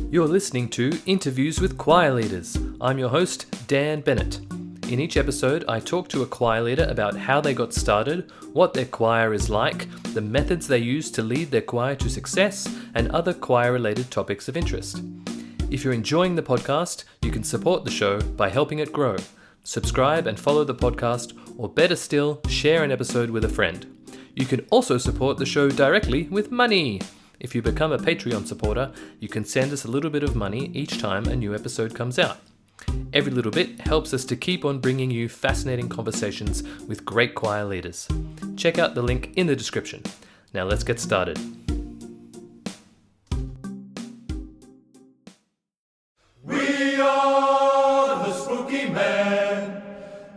You're listening to Interviews with Choir Leaders. I'm your host, Dan Bennett. In each episode, I talk to a choir leader about how they got started, what their choir is like, the methods they use to lead their choir to success, and other choir-related topics of interest. If you're enjoying the podcast, you can support the show by helping it grow. Subscribe and follow the podcast, or better still, share an episode with a friend. You can also support the show directly with money. If you become a Patreon supporter, you can send us a little bit of money each time a new episode comes out. Every little bit helps us to keep on bringing you fascinating conversations with great choir leaders. Check out the link in the description. Now let's get started. We are the spooky men.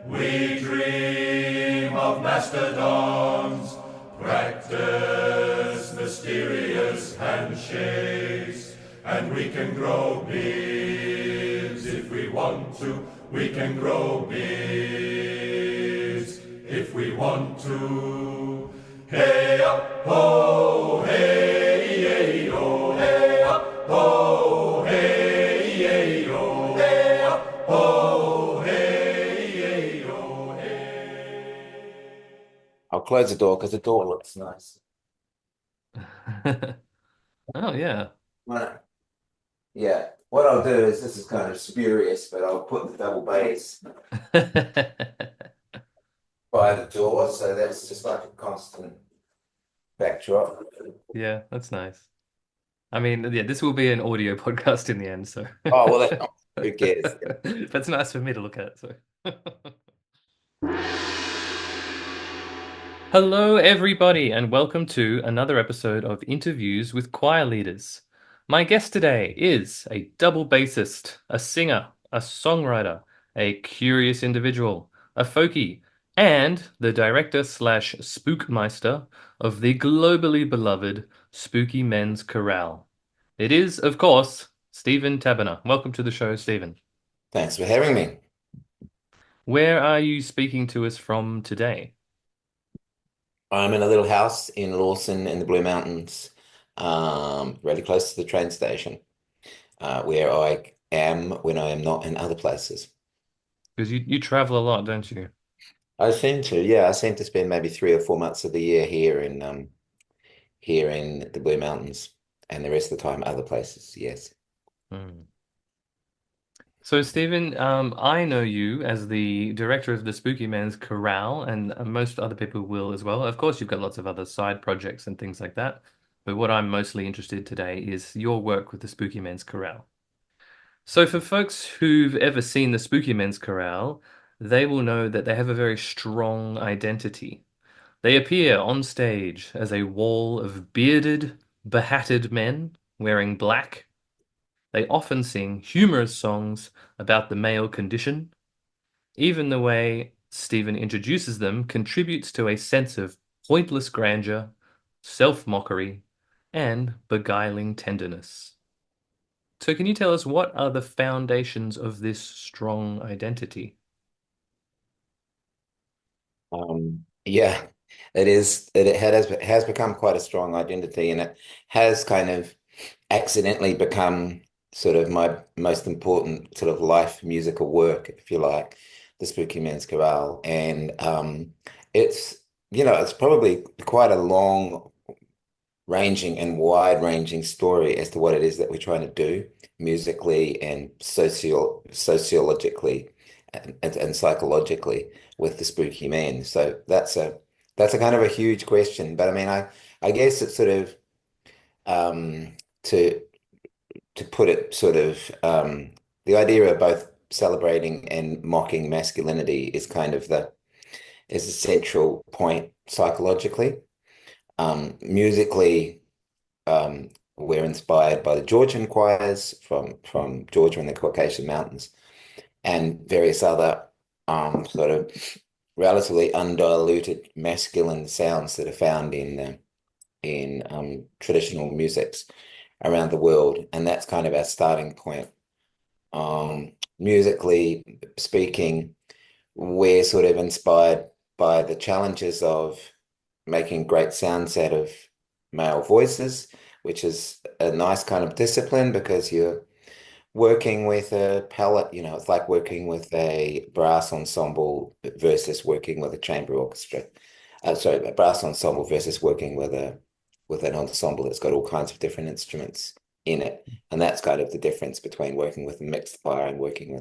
We dream of mastodons. Practice mysterious handshakes. And we can grow beards if we want to. We can grow beards if we want to. Hey up, ho, hey, hey, oh, hey up, ho, hey, hey, oh, hey up, ho, hey, hey, oh, hey. I'll close the door because the door looks nice. Oh, yeah. Right. Yeah. What I'll do is, this is kind of spurious, but I'll put the double bass by the door, so that's just like a constant backdrop. Yeah, that's nice. I mean, yeah, this will be an audio podcast in the end, so. Oh, well, who cares? But it's nice for me to look at, so. Hello, everybody, and welcome to another episode of Interviews with Choir Leaders. My guest today is a double bassist, a singer, a songwriter, a curious individual, a folkie, and the director/Spookmeister of the globally beloved Spooky Men's Chorale. It is, of course, Stephen Taberner. Welcome to the show, Stephen. Thanks for having me. Where are you speaking to us from today? I'm in a little house in Lawson in the Blue Mountains, really close to the train station, where I am when I am not in other places. Because you travel a lot, don't you? I seem to, yeah, I seem to spend maybe 3 or 4 months of the year here in the Blue Mountains, and the rest of the time other places. Yes. Hmm. So, Stephen, I know you as the director of the Spooky Men's Chorale, and most other people will as well. Of course, you've got lots of other side projects and things like that. But what I'm mostly interested in today is your work with the Spooky Men's Chorale. So, for folks who've ever seen the Spooky Men's Chorale, they will know that they have a very strong identity. They appear on stage as a wall of bearded, behatted men wearing black. They often sing humorous songs about the male condition. Even the way Stephen introduces them contributes to a sense of pointless grandeur, self-mockery, and beguiling tenderness. So can you tell us what are the foundations of this strong identity? Yeah, it is. It has become quite a strong identity, and it has kind of accidentally become sort of my most important sort of life musical work, if you like, the Spooky Men's Chorale. And it's it's probably quite a long ranging and wide ranging story as to what it is that we're trying to do musically and sociologically and psychologically with the Spooky Men. So that's a kind of a huge question. But I mean, I guess it's sort of to put it sort of the idea of both celebrating and mocking masculinity is kind of is a central point psychologically. Musically, we're inspired by the Georgian choirs from Georgia and the Caucasian Mountains, and various other sort of relatively undiluted masculine sounds that are found in traditional musics around the world, and that's kind of our starting point. Musically speaking, we're sort of inspired by the challenges of making great sounds out of male voices, which is a nice kind of discipline because you're working with a palette, it's like working with a brass ensemble versus working with a chamber orchestra. Sorry, a brass ensemble versus working with a with an ensemble that's got all kinds of different instruments in it. And that's kind of the difference between working with a mixed choir and working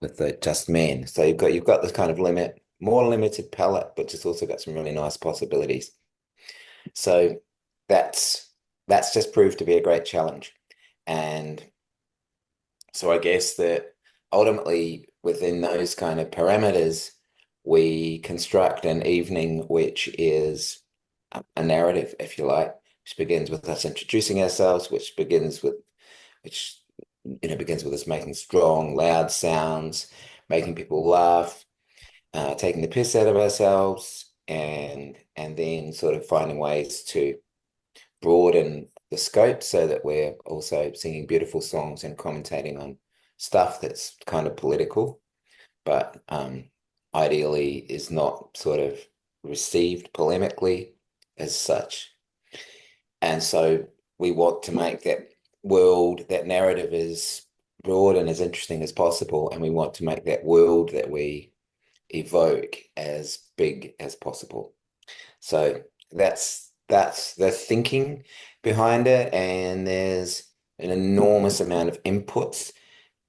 with the just men. So you've got this kind of more limited palette, but just also got some really nice possibilities. So that's that's just proved to be a great challenge. And so I guess that ultimately within those kind of parameters, we construct an evening which is a narrative, if you like, which begins with us introducing ourselves, which begins with us making strong, loud sounds, making people laugh, taking the piss out of ourselves, and then sort of finding ways to broaden the scope so that we're also singing beautiful songs and commentating on stuff that's kind of political, but ideally is not sort of received polemically as such. And so we want to make that narrative as broad and as interesting as possible, and we want to make that world that we evoke as big as possible. So that's the thinking behind it, and there's an enormous amount of inputs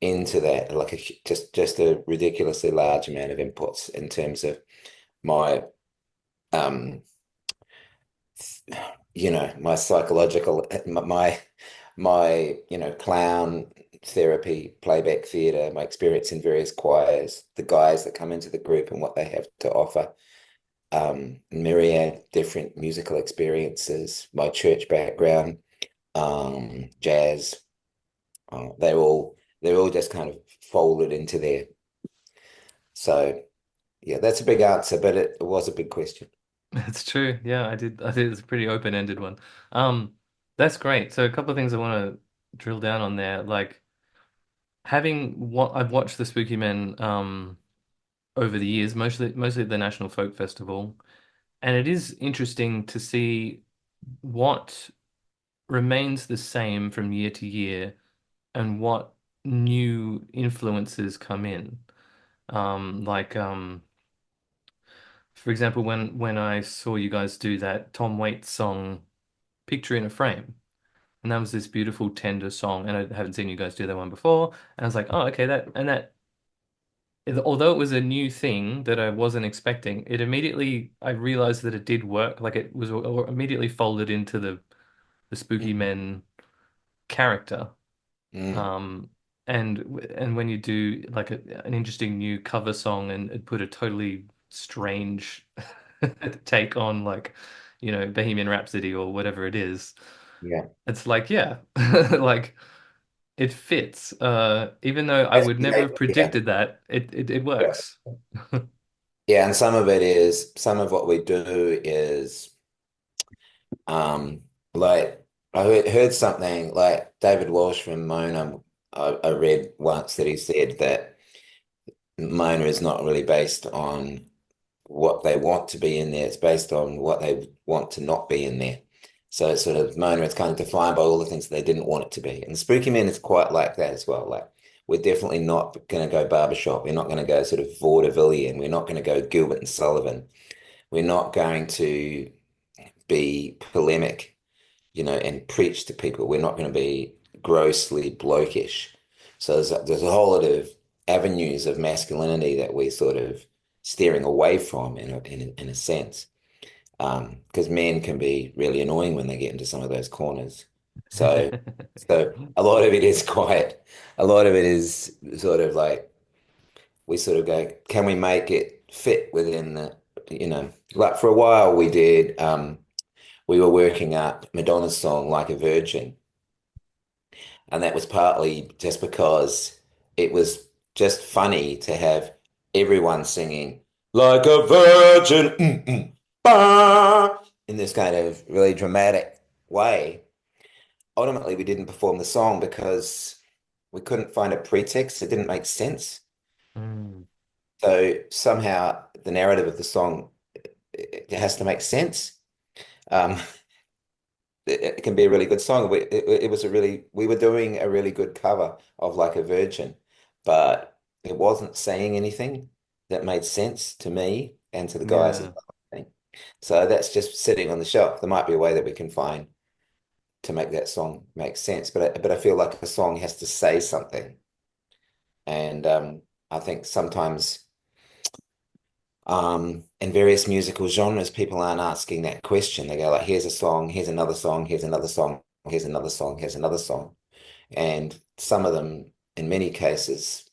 into that, like just a ridiculously large amount of inputs in terms of my um my psychological my clown therapy, playback theatre, my experience in various choirs, the guys that come into the group and what they have to offer, myriad different musical experiences, my church background, jazz, they're all just kind of folded into there. So yeah, that's a big answer, but it was a big question. It's true. Yeah, I did. It's a pretty open-ended one. Um, that's great. So a couple of things I want to drill down on there. Like having what I've watched the Spooky Men over the years, mostly at the National Folk Festival, and it is interesting to see what remains the same from year to year and what new influences come in. Like for example, when I saw you guys do that Tom Waits song Picture in a Frame. And that was this beautiful, tender song. And I haven't seen you guys do that one before. And I was like, oh, okay, although it was a new thing that I wasn't expecting, I realized that it did work. Like it was immediately folded into the Spooky Mm, Men character. mm, Um, and when you do like an interesting new cover song and put a totally strange take on like, Bohemian Rhapsody or whatever it is, yeah. it's like, yeah, like it fits. Even though I That's would never have yeah. predicted that, it Yeah. works. Yeah, and some of what we do is um like I heard something like David Walsh from Mona. I read once that he said that Mona is not really based on what they want to be in there. It's based on what they want to not be in there. So it's sort of Mona, it's kind of defined by all the things they didn't want it to be. And Spooky Man is quite like that as well. Like we're definitely not going to go barbershop. We're not going to go sort of vaudevillian. We're not going to go Gilbert and Sullivan. We're not going to be polemic, and preach to people. We're not going to be grossly blokish. So there's a whole lot of avenues of masculinity that we're sort of steering away from in a sense. Because men can be really annoying when they get into some of those corners. So so a lot of it is sort of like we sort of go, can we make it fit within like for a while we were working up Madonna's song Like a Virgin. And that was partly just because it was just funny to have everyone singing like a virgin bah, in this kind of really dramatic way. Ultimately, we didn't perform the song because we couldn't find a pretext. It didn't make sense. Mm. So somehow the narrative of the song it has to make sense. Um, it can be a really good song. It was a really, we were doing a really good cover of like a Virgin, but it wasn't saying anything that made sense to me and to the guys at Yeah. the thing. So that's just sitting on the shelf. There might be a way that we can find to make that song make sense, but I feel like a song has to say something, and I think sometimes in various musical genres, people aren't asking that question. They go like, here's a song, here's another song, here's another song, here's another song, here's another song. And some of them, in many cases,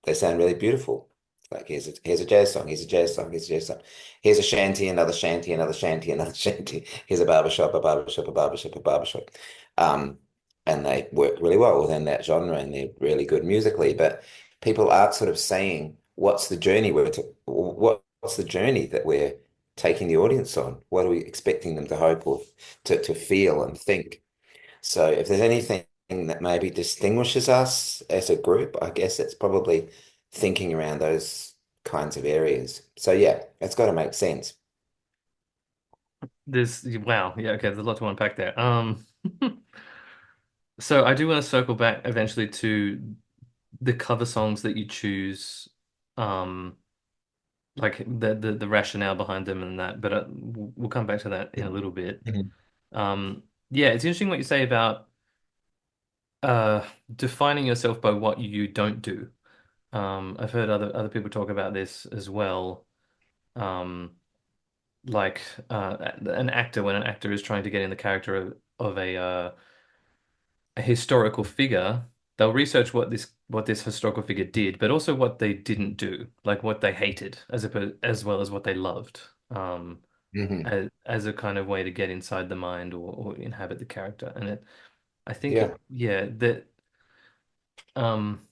they sound really beautiful. Like here's a jazz song, here's a jazz song, here's a jazz song. Here's a shanty, another shanty, another shanty, another shanty. Here's a barbershop, a barbershop, a barbershop, a barbershop. Um, and they work really well within that genre and they're really good musically. But people aren't sort of saying, what's the journey what's the journey that we're taking the audience on? What are we expecting them to hope or to feel and think? So if there's anything that maybe distinguishes us as a group, I guess it's probably thinking around those kinds of areas. So yeah, it's got to make sense. This, wow. Yeah, okay, there's a lot to unpack there. So I do want to circle back eventually to the cover songs that you choose, um, like the rationale behind them and that, but we'll come back to that in a little bit. Mhm. Yeah, it's interesting what you say about uh defining yourself by what you don't do. I've heard other people talk about this as well. Um, like an actor when an actor is trying to get in the character of a historical figure, they'll research what this historical figure did, but also what they didn't do, like what they hated, as well as what they loved, Mhm. as a kind of way to get inside the mind or inhabit the character. And I think Yeah. yeah, um,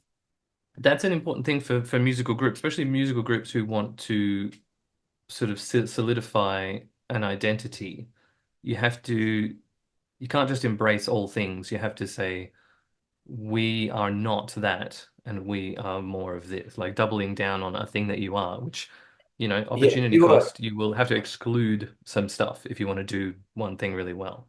that's an important thing for musical groups, especially musical groups who want to sort of solidify an identity. You have to, you can't just embrace all things. You have to say, we are not that, and we are more of this, like doubling down on a thing that you are, which, Yeah. opportunity You're, cost, you will have to exclude some stuff if you want to do one thing really well.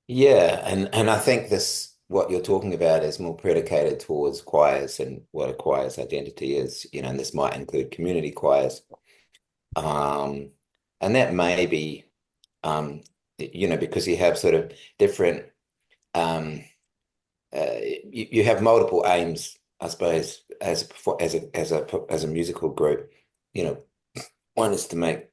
yeah. And I think this, what you're talking about is more predicated towards choirs and what a choir's identity is, and this might include community choirs. Um, and that may be, um, because you have sort of different, um, you have multiple aims, I suppose, as a musical group. You know, one is to make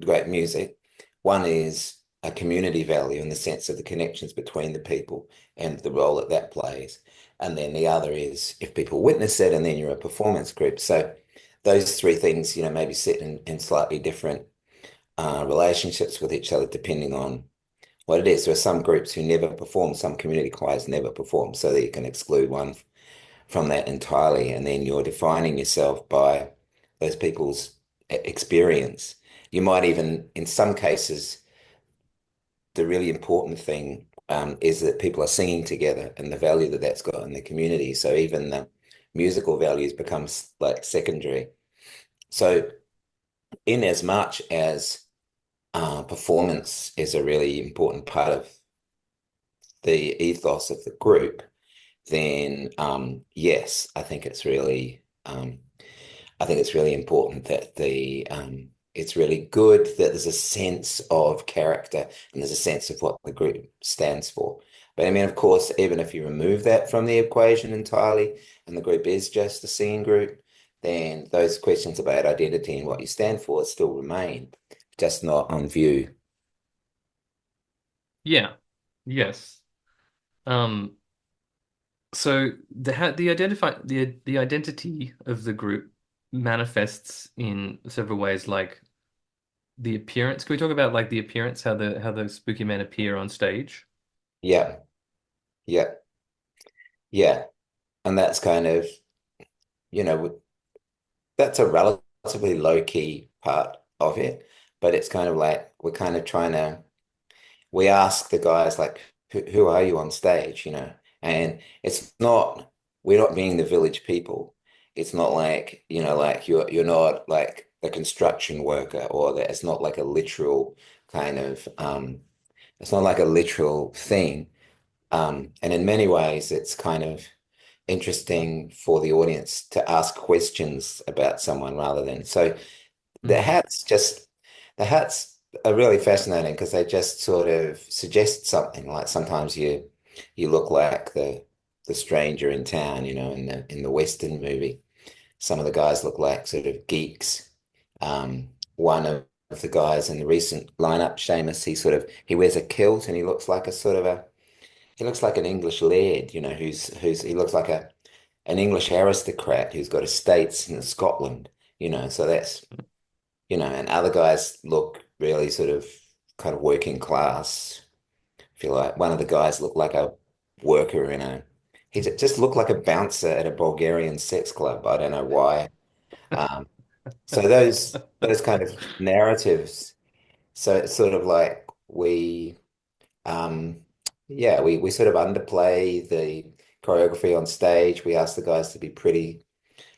great music. One is a community value in the sense of the connections between the people and the role that that plays. And then the other is if people witness it, and then you're a performance group. So those three things, maybe sit in slightly different relationships with each other depending on what it is. There are some groups who never perform, some community choirs never perform, so that you can exclude one from that entirely, and then you're defining yourself by those people's experience. You might even, in some cases, the really important thing is that people are singing together and the value that that's got in the community. So even the musical values becomes like secondary. So in as much as performance is a really important part of the ethos of the group, then yes, I think it's really important that it's really good that there's a sense of character and there's a sense of what the group stands for. But I mean, of course, even if you remove that from the equation entirely and the group is just a singing group, then those questions about identity and what you stand for still remain, just not on view. Yeah. Yes. Um, so the identity of the group manifests in several ways, like the appearance. Can we talk about like the appearance, how the spooky men appear on stage? Yeah, yeah, yeah. And that's kind of, you know, that's a relatively low key part of it, but it's kind of like we're kind of trying to we ask the guys like who are you on stage, and it's not we're not being the village people. It's not like, like you're not like a construction worker or that it's not like a literal kind of It's not like a literal thing. And in many ways, it's kind of interesting for the audience to ask questions about someone rather than. So the Mm. hats just, the hats are really fascinating because they just sort of suggest something. Like sometimes you look like the stranger in town, in the Western movie. Some of the guys look like sort of geeks. One of the guys in the recent lineup, Seamus, he wears a kilt and he looks like a sort of a he looks like an English laird, who's he looks like an English aristocrat who's got estates in Scotland, so and other guys look really sort of kind of working class. I feel like one of the guys looked like a worker he just looked like a bouncer at a Bulgarian sex club. I don't know why. Um, so those kind of narratives. So it's sort of like um, we sort of underplay the choreography on stage. We ask the guys to be pretty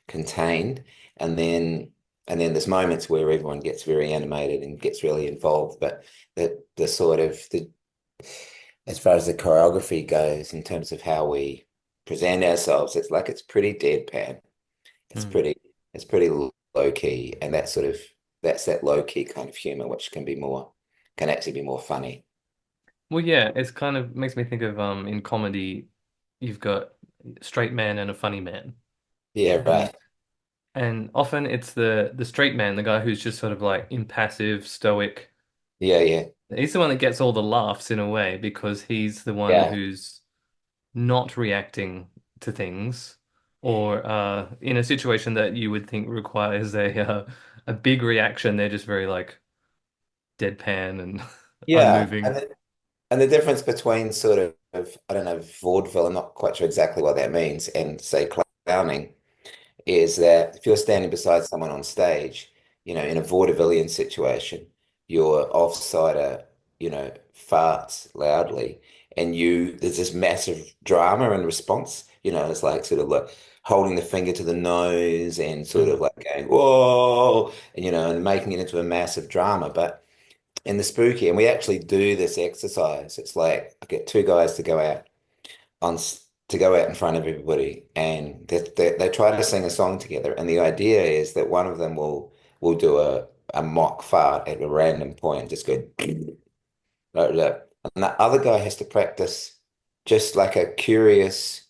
contained, and then there's moments where everyone gets very animated and gets really involved. But the sort of the as far as the choreography goes, in terms of how we present ourselves, it's pretty deadpan. It's Mm. pretty it's pretty low key, and that's that low key kind of humor, which can actually be more funny. Well, yeah, it's kind of makes me think of in comedy, you've got straight man and a funny man, Yeah, and right. often it's the straight man, the guy who's just sort of like impassive, stoic. Yeah, yeah, He's the one that gets all the laughs in a way because he's the one yeah. who's not reacting to things, or in a situation that you would think requires a big reaction, they're just very like deadpan and Yeah, unmoving. and the difference between sort of, I don't know, vaudeville, I'm not quite sure exactly what that means, and say clowning, is that if you're standing beside someone on stage, in a vaudevillian situation, your offsider, farts loudly, and there's this massive drama and response. It's like sort of like holding the finger to the nose and sort of Mm. like going, whoa, and making it into a massive drama. But in the spooky, and we actually do this exercise. It's like I get two guys to go out in front of everybody, and they try to sing a song together. And the idea is that one of them will do a mock fart at a random point, just go like that, and the other guy has to practice just like a curious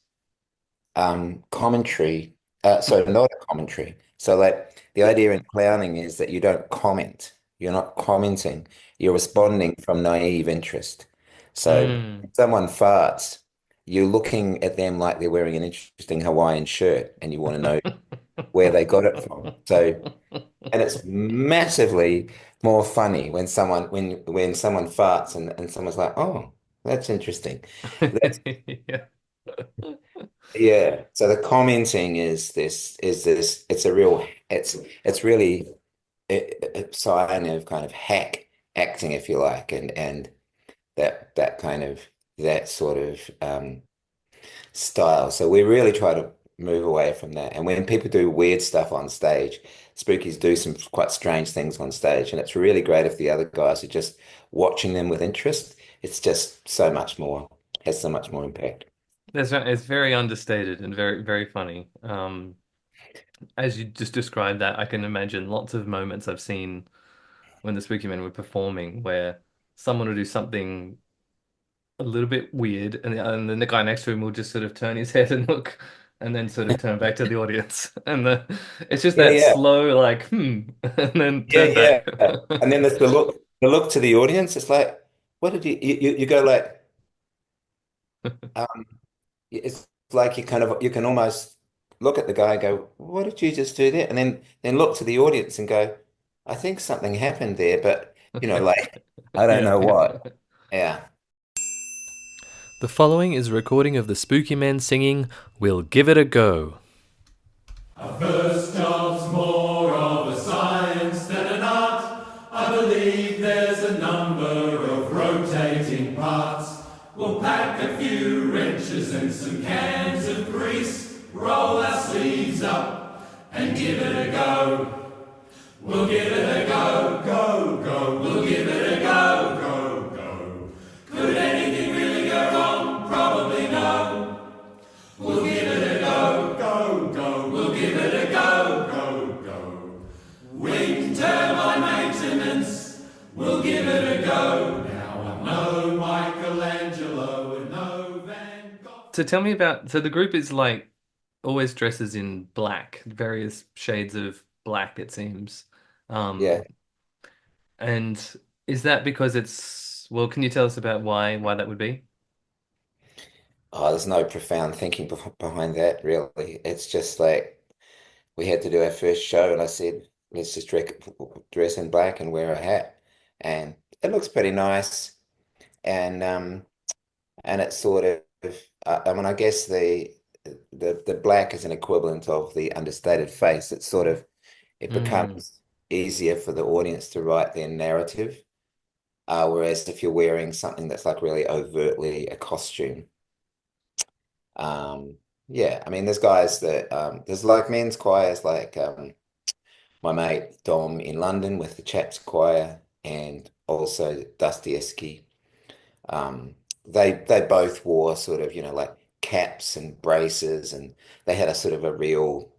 commentary. So not a commentary. So like the idea in clowning is that you don't comment. You're not commenting. You're responding from naive interest. So Mm. if someone farts, you're looking at them like they're wearing an interesting Hawaiian shirt and you want to know where they got it from. So, and it's massively more funny when someone farts and someone's like, oh, that's interesting. Yeah. Yeah. So the commenting is this it's really a sign of kind of hack acting, if you like, and that kind of that sort of style. So we really try to move away from that. And when people do weird stuff on stage, spookies do some quite strange things on stage, and it's really great if the other guys are just watching them with interest. It's just has so much more impact. It's very understated and very, very funny. As you just described that, I can imagine lots of moments I've seen when the Spooky Men were performing where someone will do something a little bit weird, and then the guy next to him will just sort of turn his head and look, and then sort of turn back to the audience, and it's just Yeah, that yeah. slow like and then Yeah, turn back. yeah. And then there's the look to the audience. It's like, what did you go like, um, it's like you can almost look at the guy and go, what did you just do there? And then look to the audience and go, I think something happened there, but like, I don't Yeah, know yeah. what. Yeah. The following is a recording of the Spooky Men singing "We'll Give It a Go." A first job's more of a science than an art. I believe there's a number of rotating parts. We'll pack a few wrenches and some cans of grease, roll our sleeves up and give it a go. We'll give it a go, go, go. We'll give it a go, go, go. So tell me about, so the group is like always dresses in black, various shades of black, it seems. Yeah. Um, and is that because it's, well, can you tell us about why that would be? Oh, there's no profound thinking behind that, really. It's just like we had to do our first show, and I said, let's just dress in black and wear a hat. And it looks pretty nice. And it's sort of I mean, I guess the black is an equivalent of the understated face. It's sort of it Mm, becomes easier for the audience to write their narrative. Whereas if you're wearing something that's like really overtly a costume, yeah, I mean, there's guys that there's like men's choirs, like my mate Dom in London with the Chaps Choir, and also Dusty Eski. Um, they both wore sort of, like caps and braces, and they had a sort of a real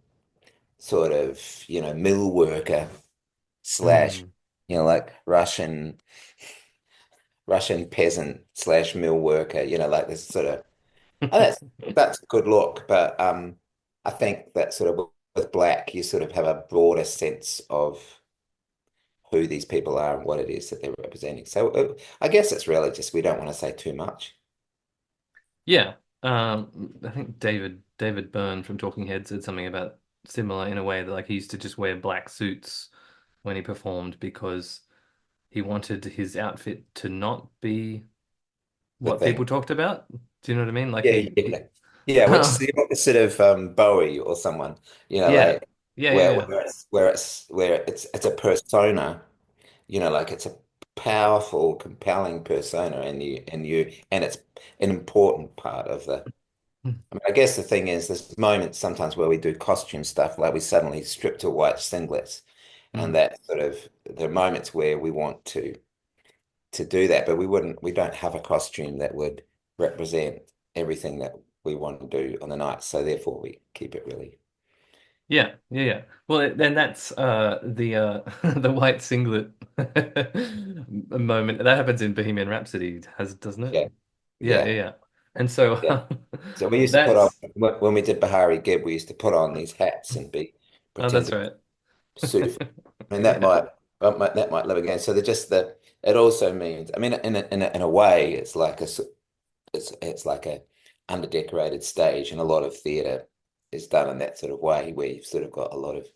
sort of, mill worker slash, mm. like Russian peasant slash mill worker, like this sort of, and that's a good look, but I think that sort of with black, you sort of have a broader sense of who these people are and what it is that they're representing. So I guess it's really just we don't want to say too much. Yeah. I think David Byrne from Talking Heads said something about similar in a way that like he used to just wear black suits when he performed because he wanted his outfit to not be The what people thing. talked about. Do you know what I mean? Like Yeah, he yeah. Yeah, which is the opposite of Bowie or someone, yeah. like Yeah, yeah, where yeah. it's a persona, like it's a powerful, compelling persona, and it's an important part of the. I mean, I guess the thing is, there's moments sometimes where we do costume stuff, like we suddenly strip to white singlets, and Mm. that sort of the moments where we want to do that, but we don't have a costume that would represent everything that we want to do on the night. So therefore we keep it really. Yeah, yeah, yeah. Well, then that's the the white singlet moment. That happens in Bohemian Rhapsody, has doesn't it? Yeah. Yeah, yeah, Yeah. yeah. And so Yeah. So we used to put on that's when we did Bahari Ghibb, we used to put on these hats and be oh, pretend that's to be right. suited. I mean Yeah. that might live again. So they're just that it also means. I mean, in a way, it's like it's like a underdecorated stage, and a lot of theatre is done in that sort of way, where you've sort of got a lot of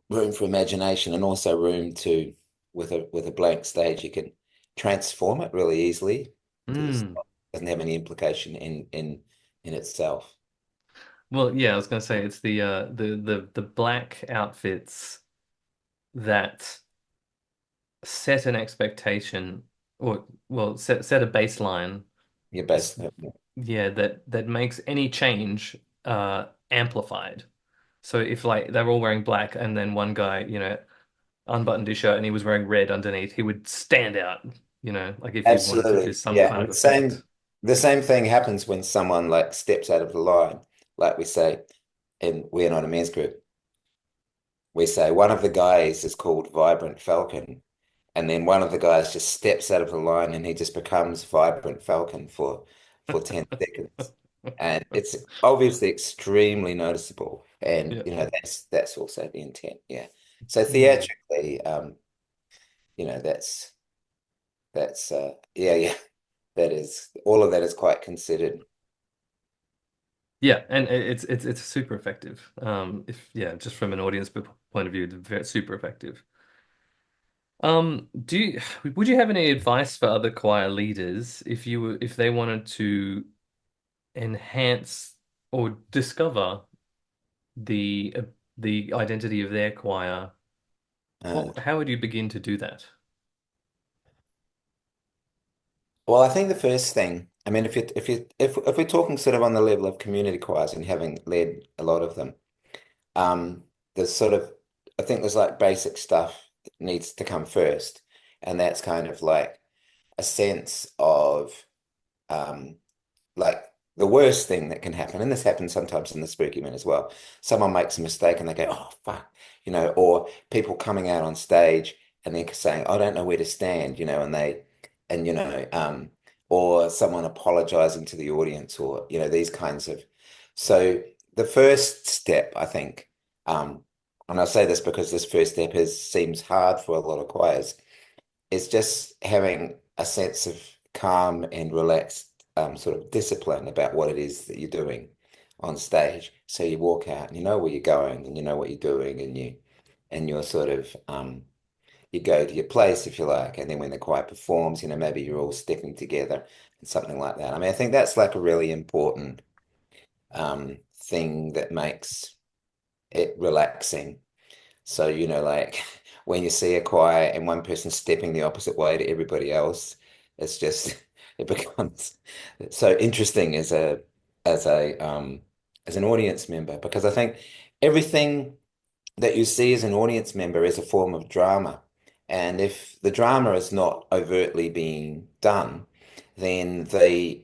room for imagination and also room to with a blank stage you can transform it really easily because Mm. it doesn't have any implication in itself. Well, yeah, I was gonna say it's the black outfits that set an expectation or well set a baseline. You're S- basically Yeah, that makes any change amplified. So if like they're all wearing black and then one guy, unbuttoned his shirt and he was wearing red underneath, he would stand out, like if you wanted to do absolutely, some yeah. kind And of effect. the same thing happens when someone like steps out of the line, like we say, and we're not a men's group. We say one of the guys is called Vibrant Falcon, and then one of the guys just steps out of the line and he just becomes Vibrant Falcon for 10 seconds. And it's obviously extremely noticeable. And Yeah. that's also the intent. Yeah. So Hmm. theatrically, that's yeah, yeah. That is all of that is quite considered. Yeah, and it's super effective. If yeah, just from an audience point of view, it's super effective. Do you would you have any advice for other choir leaders if they wanted to enhance or discover the identity of their choir? Uh, How would you begin to do that? well, I think the first thing, I mean, if we're talking sort of on the level of community choirs and having led a lot of them, Um, there's sort of, I think there's like basic stuff that needs to come first, and that's kind of like a sense of um, like the worst thing that can happen, and this happens sometimes in the Spooky Man as well. Someone makes a mistake and they go, "Oh fuck," or people coming out on stage and they're saying, "I don't know where to stand," and they, and or someone apologizing to the audience, or these kinds of. So the first step, I think, um, and I say this because this first step is seems hard for a lot of choirs, is just having a sense of calm and relaxed sort of discipline about what it is that you're doing on stage. So you walk out and you know where you're going and you know what you're doing, and you're sort of you go to your place if you like, and then when the choir performs, maybe you're all stepping together and something like that. I mean, I think that's like a really important thing that makes it relaxing. So, like when you see a choir and one person stepping the opposite way to everybody else, it's just it becomes so interesting as an audience member, because I think everything that you see as an audience member is a form of drama. And if the drama is not overtly being done, then the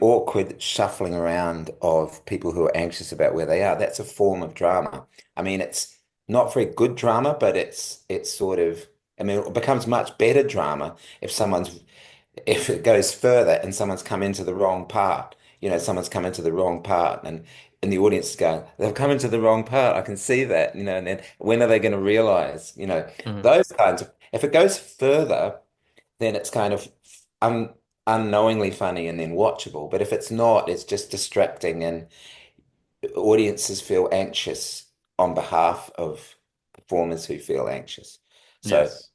awkward shuffling around of people who are anxious about where they are, that's a form of drama. I mean, it's not very good drama, but it's sort of, I mean, it becomes much better drama if it goes further and someone's come into the wrong part. Someone's come into the wrong part, and the audience is going, they've come into the wrong part. I can see that, and then when are they going to realize, Mhm. those kinds of, if it goes further, then it's kind of un unknowingly funny and then watchable. But if it's not, it's just distracting, and audiences feel anxious on behalf of performers who feel anxious. So, Yes.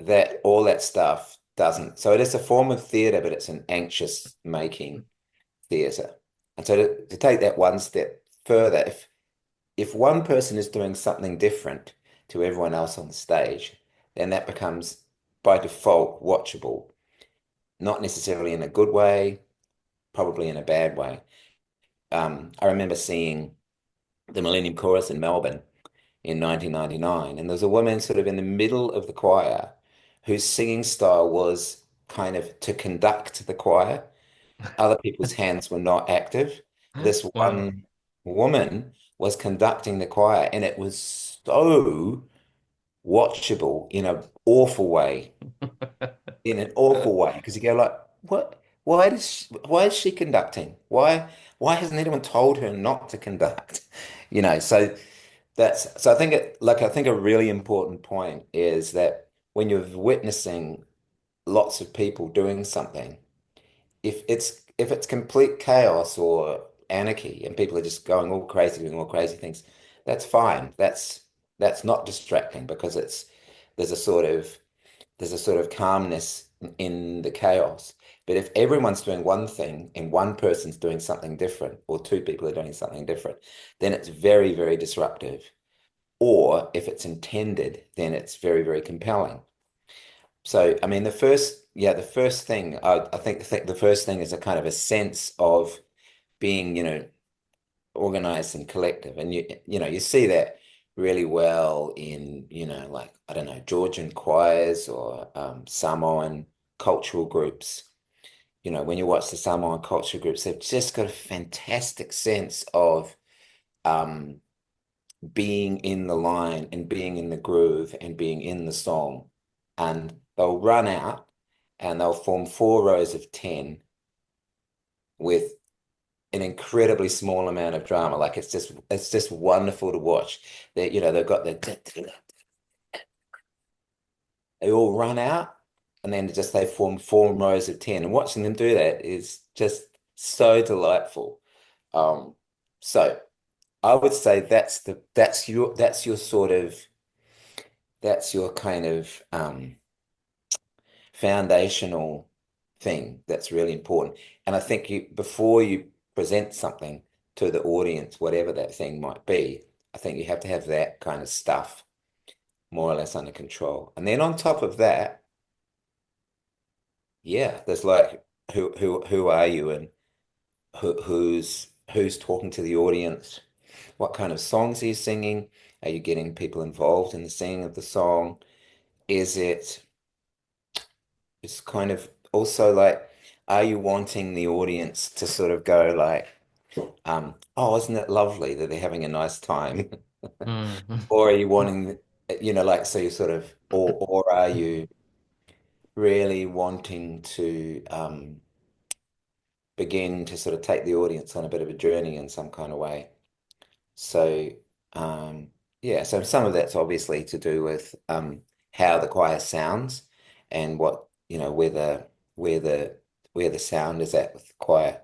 that all that stuff doesn't. So it is a form of theatre, but it's an anxious making theatre. And so to take that one step further, if one person is doing something different to everyone else on the stage, then that becomes by default watchable, not necessarily in a good way, probably in a bad way. I remember seeing the Millennium Chorus in Melbourne in 1999, and there was a woman sort of in the middle of the choir whose singing style was kind of to conduct the choir. Other people's hands were not active. This Wow. one woman was conducting the choir, and it was so watchable in an awful way, because you go like, what? Why is she conducting? Why hasn't anyone told her not to conduct? So I think I think a really important point is that when you're witnessing lots of people doing something, if it's complete chaos or anarchy and people are just going all crazy, doing all crazy things, that's fine. That's not distracting, because there's a sort of there's a sort of calmness in the chaos. But if everyone's doing one thing and one person's doing something different, or two people are doing something different, then it's very, very disruptive. Or if it's intended, then it's very, very compelling. So, I mean, the first thing, I think the first thing is a kind of a sense of being, organized and collective. And you see that really well in, like, I don't know, Georgian choirs or Samoan cultural groups. When you watch the Samoan cultural groups, they've just got a fantastic sense of um, being in the line and being in the groove and being in the song. And they'll run out and they'll form four rows of 10 with an incredibly small amount of drama. Like it's just wonderful to watch. They've got they all run out, and then they form four rows of 10. And watching them do that is just so delightful. Um, so I would say that's your kind of foundational thing that's really important. And I think before you present something to the audience, whatever that thing might be, I think you have to have that kind of stuff more or less under control. And then on top of that, yeah, there's like who are you, and who's talking to the audience? What kind of songs are you singing? Are you getting people involved in the singing of the song? Is it's kind of also like, are you wanting the audience to sort of go like, oh, isn't it lovely that they're having a nice time? Mm. Or are you wanting like, so you sort of, or are you really wanting to begin to sort of take the audience on a bit of a journey in some kind of way? So, um, yeah, so some of that's obviously to do with how the choir sounds and what, where the where the sound is at with the choir.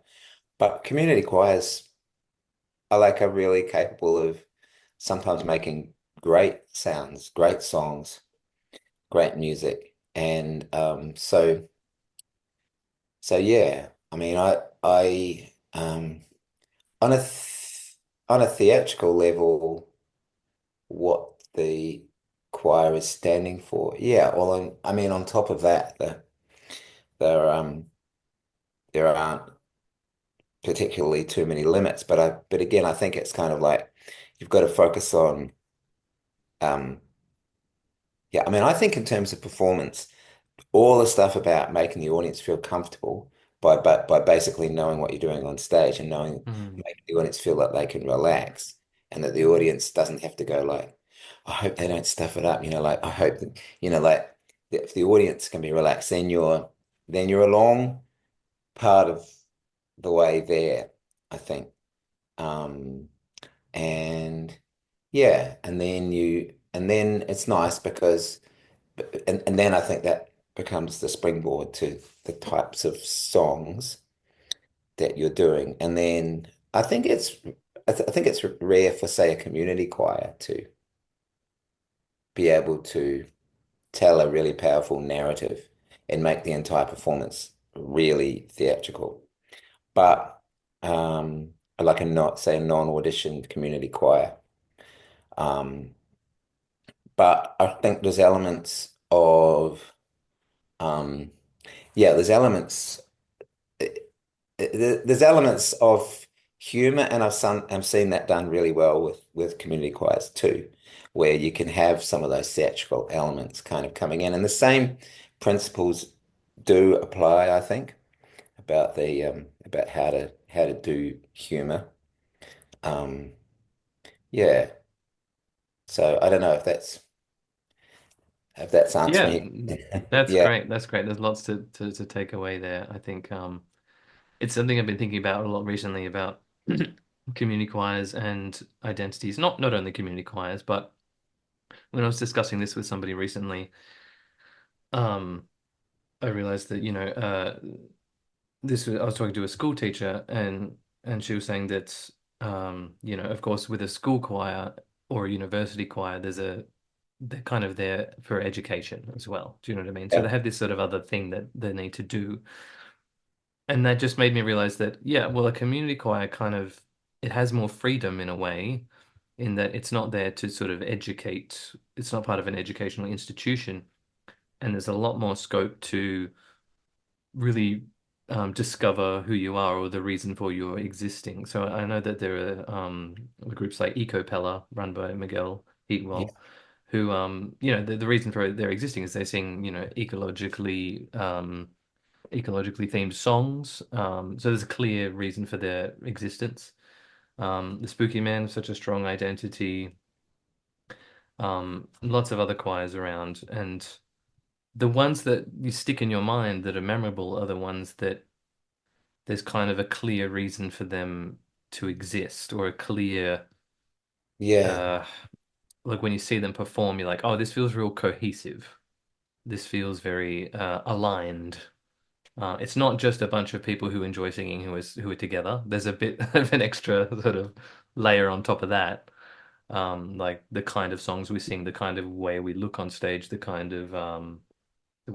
But community choirs are really capable of sometimes making great sounds, great songs, great music. And so yeah, I mean, on a th on a theatrical level, what the choir is standing for. Yeah, well, I mean, on top of that, there there aren't particularly too many limits, but again, I think it's kind of like you've got to focus on um yeah, I mean, I think in terms of performance, all the stuff about making the audience feel comfortable by basically knowing what you're doing on stage and knowing Mm. making the audience feel that they can relax and that the audience doesn't have to go like, I hope they don't stuff it up, like I hope that, like if the audience can be relaxed, then you're a long part of the way there, I think. Um, and yeah, and then it's nice because and then I think that becomes the springboard to the types of songs that you're doing. And then I think it's rare for, say, a community choir to be able to tell a really powerful narrative and make the entire performance really theatrical. But like a not say a non-auditioned community choir. Um, but I think there's elements of um, yeah, there's elements of humor, and I've seen that done really well with community choirs too, where you can have some of those theatrical elements kind of coming in, and the same principles do apply, I think, about how to do humor. Um, yeah, so I don't know if that's Yeah, answering that's yeah, great. That's great. There's lots to take away there. I think it's something I've been thinking about a lot recently about community choirs and identities. Not only community choirs, but when I was discussing this with somebody recently, um, I realized that, I was talking to a school teacher and she was saying that of course with a school choir or a university choir they're kind of there for education as well. Do you know what I mean? So yeah, they have this sort of other thing that they need to do. And that just made me realize that, yeah, well, a community choir kind of it has more freedom in a way, in that it's not there to sort of educate, it's not part of an educational institution, and there's a lot more scope to really discover who you are or the reason for your existing. So I know that there are groups like Ecopella, run by Miguel yeah, Heatwell, who the reason for their existing is they sing ecologically themed songs. So there's a clear reason for their existence. The Spooky Man, such a strong identity. Lots of other choirs around, and the ones that you stick in your mind that are memorable are the ones that there's kind of a clear reason for them to exist, or a clear yeah, uh like when you see them perform, you're like, oh, this feels real cohesive. This feels very aligned. It's not just a bunch of people who enjoy singing who are together. There's a bit of an extra sort of layer on top of that. Like the kind of songs we sing, the kind of way we look on stage, the kind of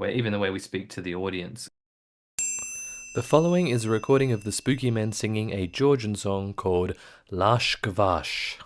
even the way we speak to the audience. The following is a recording of the Spooky Men singing a Georgian song called Lashgvash.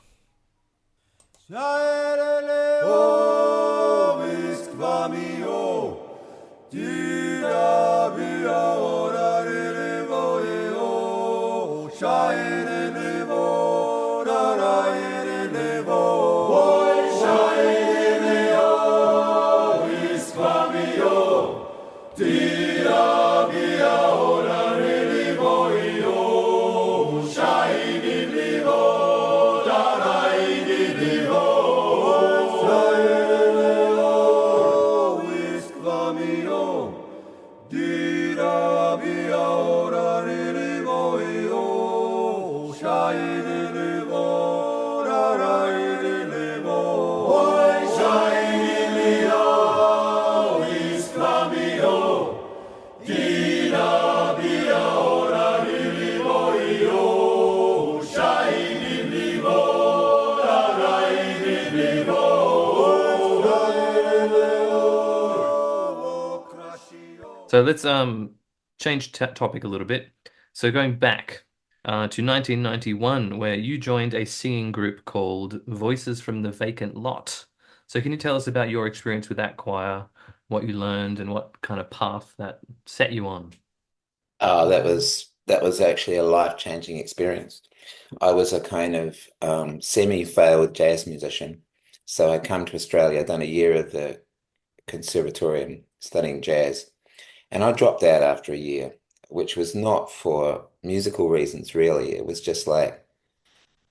Di da bi o da di di bo i o. Shy di di bo da da di di bo. Oi shy di di o is kami o. Di da bi o da di di bo i o. Shy di di bo da da di di bo. So let's change t topic a little bit. So going back to 1991, where you joined a singing group called Voices from the Vacant Lot. So can you tell us about your experience with that choir, what you learned, and what kind of path that set you on? Oh, that was actually a life-changing experience. I was a kind of semi-failed jazz musician. So I come to Australia, I'd done a year at the conservatorium studying jazz, and I dropped out after a year, which was not for musical reasons, really. It was just like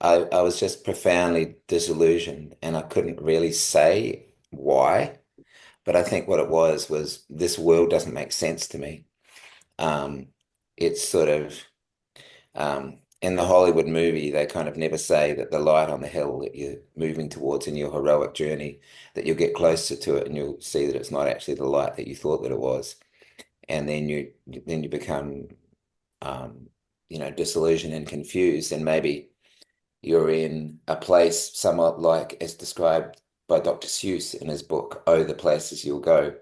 I was just profoundly disillusioned, and I couldn't really say why. But I think what it was this world doesn't make sense to me. Um, it's sort of in the Hollywood movie, they kind of never say that the light on the hill that you're moving towards in your heroic journey, that you'll get closer to it and you'll see that it's not actually the light that you thought that it was. And then you become disillusioned and confused, and maybe you're in a place somewhat like as described by Dr. Seuss in his book, Oh, the Places You'll Go,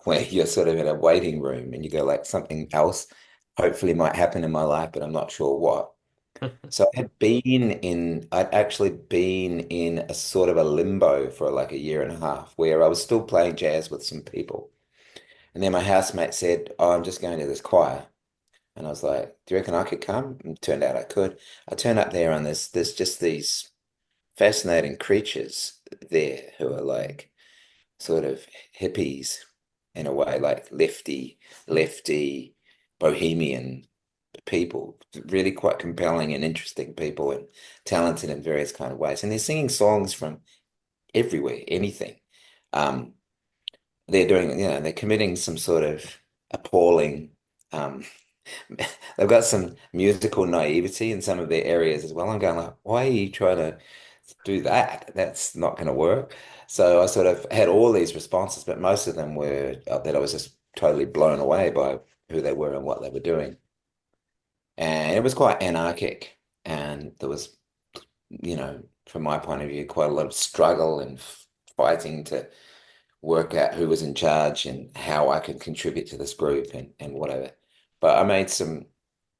where you're sort of in a waiting room and you go like something else hopefully might happen in my life, but I'm not sure what. So I'd actually been in a sort of a limbo for like a year and a half where I was still playing jazz with some people. And then my housemate said, Oh, I'm just going to this choir. And I was like, Do you reckon I could come? And it turned out I could. I turned up there and there's just these fascinating creatures there who are like sort of hippies in a way, like lefty, bohemian people, really quite compelling and interesting people and talented in various kind of ways. And they're singing songs from everywhere, anything. Um, they're doing, they're committing some sort of appalling, um, they've got some musical naivety in some of their areas as well. I'm going like, why are you trying to do that? That's not going to work. So I sort of had all these responses, but most of them were that I was just totally blown away by who they were and what they were doing. And it was quite anarchic. And there was, from my point of view, quite a lot of struggle and fighting to work out who was in charge and how I could contribute to this group and whatever. But I made some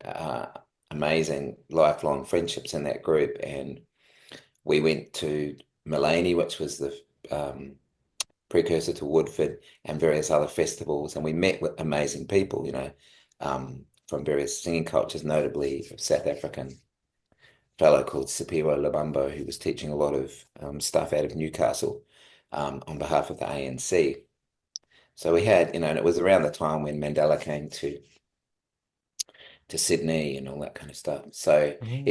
uh, amazing lifelong friendships in that group. And we went to Mullaney, which was the precursor to Woodford, and various other festivals. And we met with amazing people, from various singing cultures, notably a South African fellow called Siphiwe Lubambo, who was teaching a lot of stuff out of Newcastle on behalf of the ANC. So we had, and it was around the time when Mandela came to Sydney and all that kind of stuff. So Mm.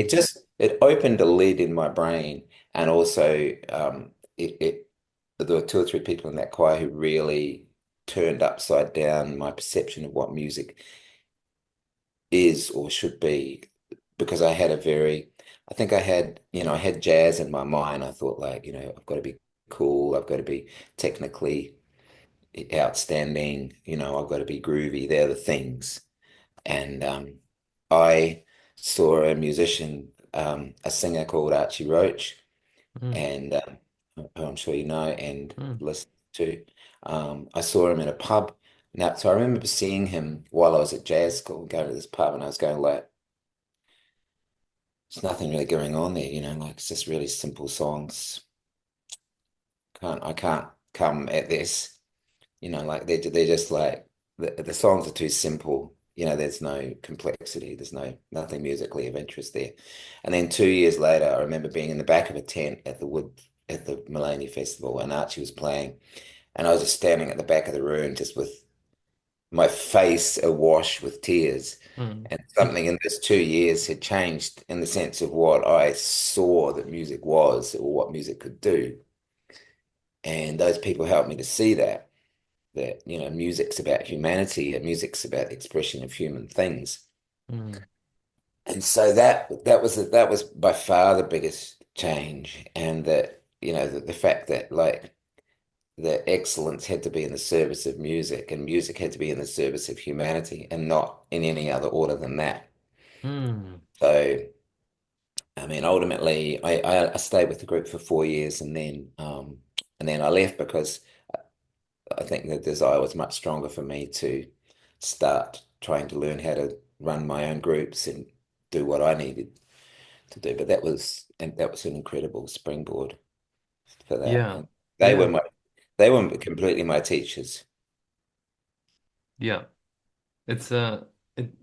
it opened a lid in my brain, and also it there were two or three people in that choir who really turned upside down my perception of what music is or should be, because I think I had jazz in my mind. I thought like, I've got to be cool, I've got to be technically outstanding, I've got to be groovy. They're the things. And I saw a musician, a singer called Archie Roach, Mm. and who I'm sure you know and Mm. listen to. I saw him in a pub. Now, so I remember seeing him while I was at jazz school, going to this pub, and I was going like, there's nothing really going on there, like it's just really simple songs. I can't come at this, like they're just like the songs are too simple. There's no complexity. There's nothing musically of interest there. And then 2 years later, I remember being in the back of a tent at the Mullaney Festival, and Archie was playing, and I was just standing at the back of the room, just with my face awash with tears. Mm. And something in those 2 years had changed in the sense of what I saw that music was or what music could do. And those people helped me to see that. that, you know, music's about humanity and music's about the expression of human things. Mm. And so that was by far the biggest change, and that, you know, the fact that like the excellence had to be in the service of music, and music had to be in the service of humanity, and not in any other order than that. Mm. So, I mean, ultimately, I stayed with the group for 4 years, and then I left because I think the desire was much stronger for me to start trying to learn how to run my own groups and do what I needed to do. But that was an incredible springboard for that. Yeah. And they were Yeah. my they were completely my teachers. Yeah. It's it, it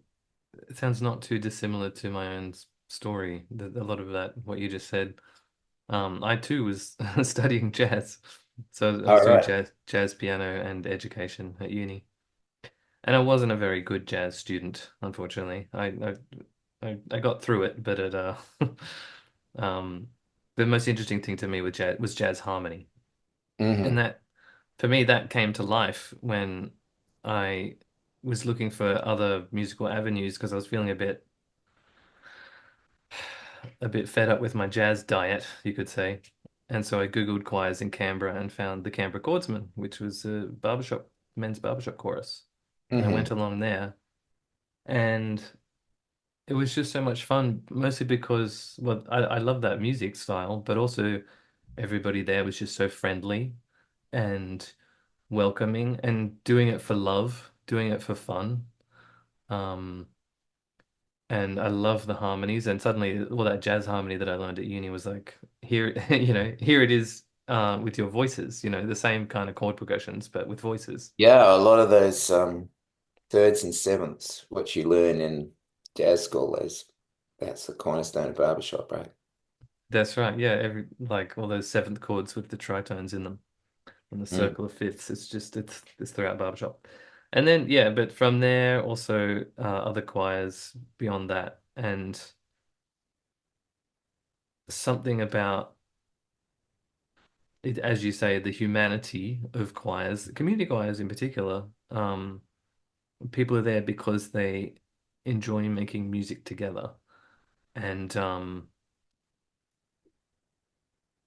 sounds not too dissimilar to my own story. A lot of that, what you just said. I too was studying jazz. So I was All doing right. jazz piano and education at uni. And I wasn't a very good jazz student, unfortunately. I got through it, but um the most interesting thing to me with jazz was jazz harmony. And Hmm. that for me that came to life when I was looking for other musical avenues because I was feeling a bit fed up with my jazz diet, you could say. And so I Googled choirs in Canberra and found the Canberra Chordsman, which was a men's barbershop chorus. And I went Hmm. along there and it was just so much fun, mostly because, well, I love that music style, but also everybody there was just so friendly and welcoming and doing it for love, doing it for fun. Um, and I love the harmonies. And suddenly, all that jazz harmony that I learned at uni was like, here, here it is with your voices, the same kind of chord progressions, but with voices. Yeah, a lot of those thirds and sevenths, which you learn in jazz school, is that's the cornerstone of barbershop, right? That's right. Yeah, like all those seventh chords with the tritones in them and the Mm. circle of fifths. It's throughout barbershop. And then yeah, but from there also other choirs beyond that and something about it, as you say, the humanity of choirs, community choirs in particular. People are there because they enjoy making music together, and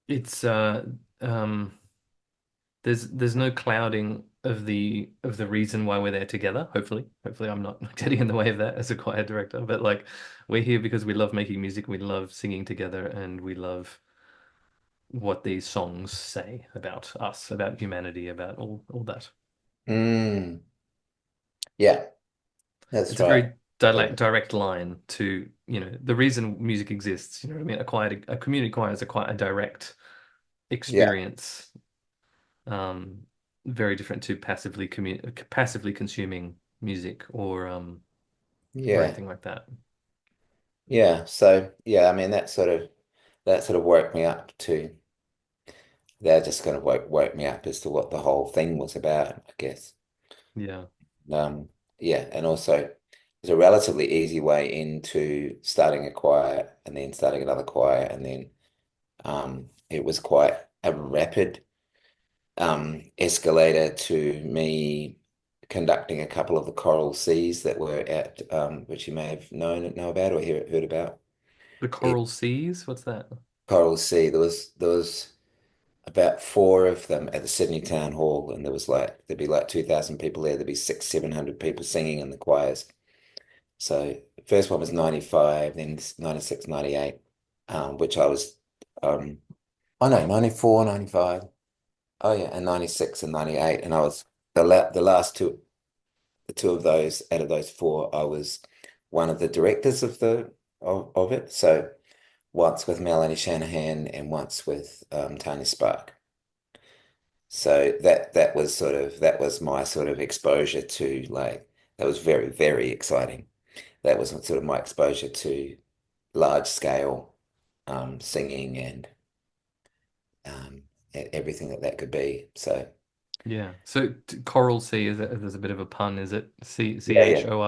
it's um, there's no clouding of the reason why we're there together. Hopefully, I'm not getting in the way of that as a choir director. But like, we're here because we love making music, we love singing together, and we love what these songs say about us, about humanity, about all that. Mm. Yeah, that's It's a right. very Yeah. direct line to, the reason music exists. You know what I mean? A community choir is a quite a direct Yeah. experience, um, very different to passively consuming music or Yeah. anything like that. Yeah. So yeah, I mean that sort of woke me up to that just kind of woke me up as to what the whole thing was about, I guess. Yeah. Um, yeah, and also it's a relatively easy way into starting a choir and then starting another choir, and then it was quite a rapid escalator to me conducting a couple of the choral Cs that were at which you may have know about or heard about. The It, choral C's, what's that? choral C, there was about four of them at the Sydney Town Hall, and there'd be like 2,000 people there. There'd be 700 people singing in the choirs. So the first one was 95, then 96, 98, which I was, um, oh no, 94, 95. Oh yeah, and 96 and 98. And I was the last two, the two of those out of those four, I was one of the directors of it. So once with Melanie Shanahan and once with Tony Spark. So that was my sort of exposure to like that was very, very exciting. That was sort of my exposure to large scale singing and um, everything that could be. So Yeah. So choral C is there's a bit of a pun, is it? yeah, yeah. Choral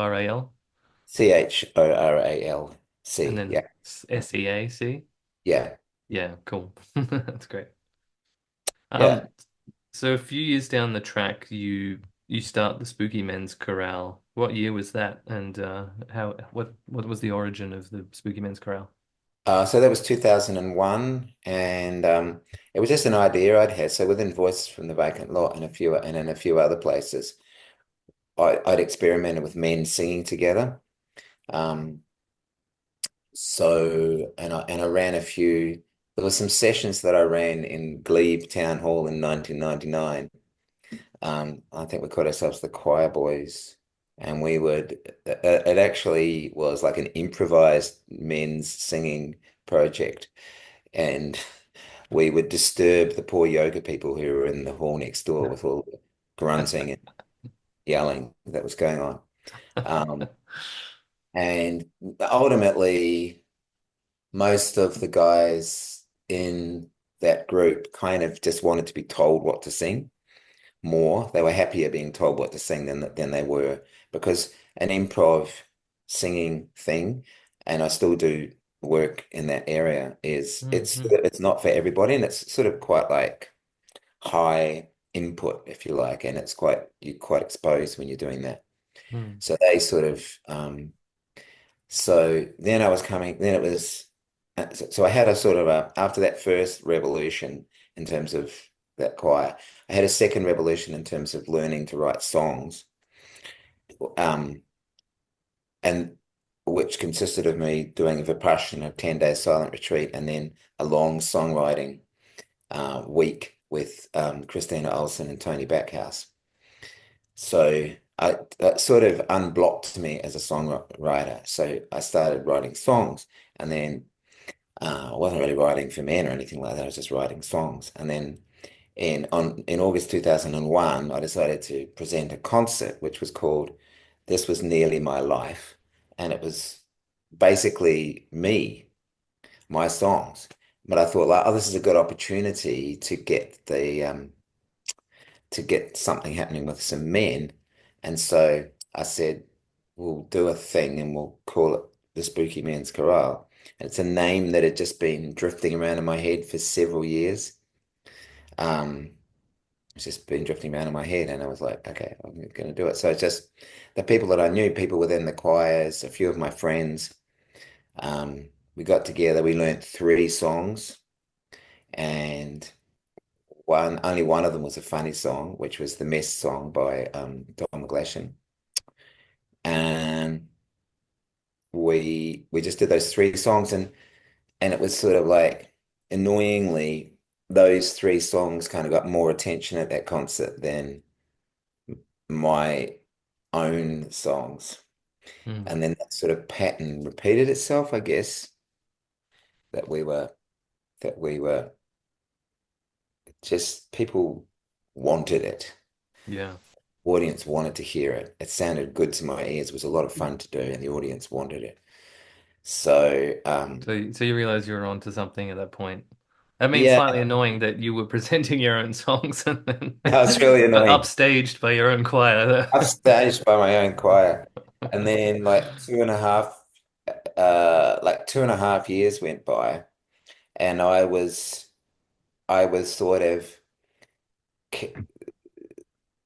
and Choral. then Yeah, SEAC? yeah, Yeah, cool. That's great. yeah. Um, So a few years down the track, you start the Spooky Men's Chorale. What year was that? And how what was the origin of the Spooky Men's Chorale? So that was 2001, and it was just an idea I'd had. So within Voices from the Vacant Lot and in a few other places, I'd experimented with men singing together. Um, and I ran a few. There were some sessions that I ran in Glebe Town Hall in 1999. I think we called ourselves the Choir Boys, and it actually was like an improvised men's singing project, and we would disturb the poor yoga people who were in the hall next door with all the grunting and yelling that was going on. Um, and ultimately, most of the guys in that group kind of just wanted to be told what to sing more. They were happier being told what to sing than they were, because an improv singing thing, and I still do work in that area, is Mm-hmm. it's not for everybody, and it's sort of quite like high input, if you like, and you're quite exposed when you're doing that. Mm. So they sort of so then I was coming, then it was, so I had a sort of after that first revolution in terms of that choir, I had a second revolution in terms of learning to write songs, um, and which consisted of me doing a Vipassana 10-day silent retreat and then a long songwriting week with Christina Olson and Tony Backhouse. So that sort of unblocked me as a songwriter. So I started writing songs, and then I wasn't really writing for men or anything like that. I was just writing songs. And then in August 2001, I decided to present a concert, which was called "This Was Nearly My Life," and it was basically my songs. But I thought, like, oh, this is a good opportunity to get something happening with some men. And so I said, we'll do a thing and we'll call it the Spooky Men's Chorale. And it's a name that had just been drifting around in my head for several years. Um, it's just been drifting around in my head, and I was like, okay, I'm going to do it. So it's just the people that I knew, people within the choirs, a few of my friends, we got together, we learnt three songs, and only one of them was a funny song, which was the Mess song by Don McGlashan. And we just did those three songs, and it was sort of like, annoyingly, those three songs kind of got more attention at that concert than my own songs. Mm. And then that sort of pattern repeated itself, I guess, that we were just, people wanted it. Yeah. Audience wanted to hear it. It sounded good to my ears. It was a lot of fun to do, and the audience wanted it. So, So you realize you were onto something at that point. I mean, yeah, slightly annoying that you were presenting your own songs and then that was really but annoying. upstaged by your own choir. Upstaged by my own choir. And then like 2.5 years went by, and I was sort of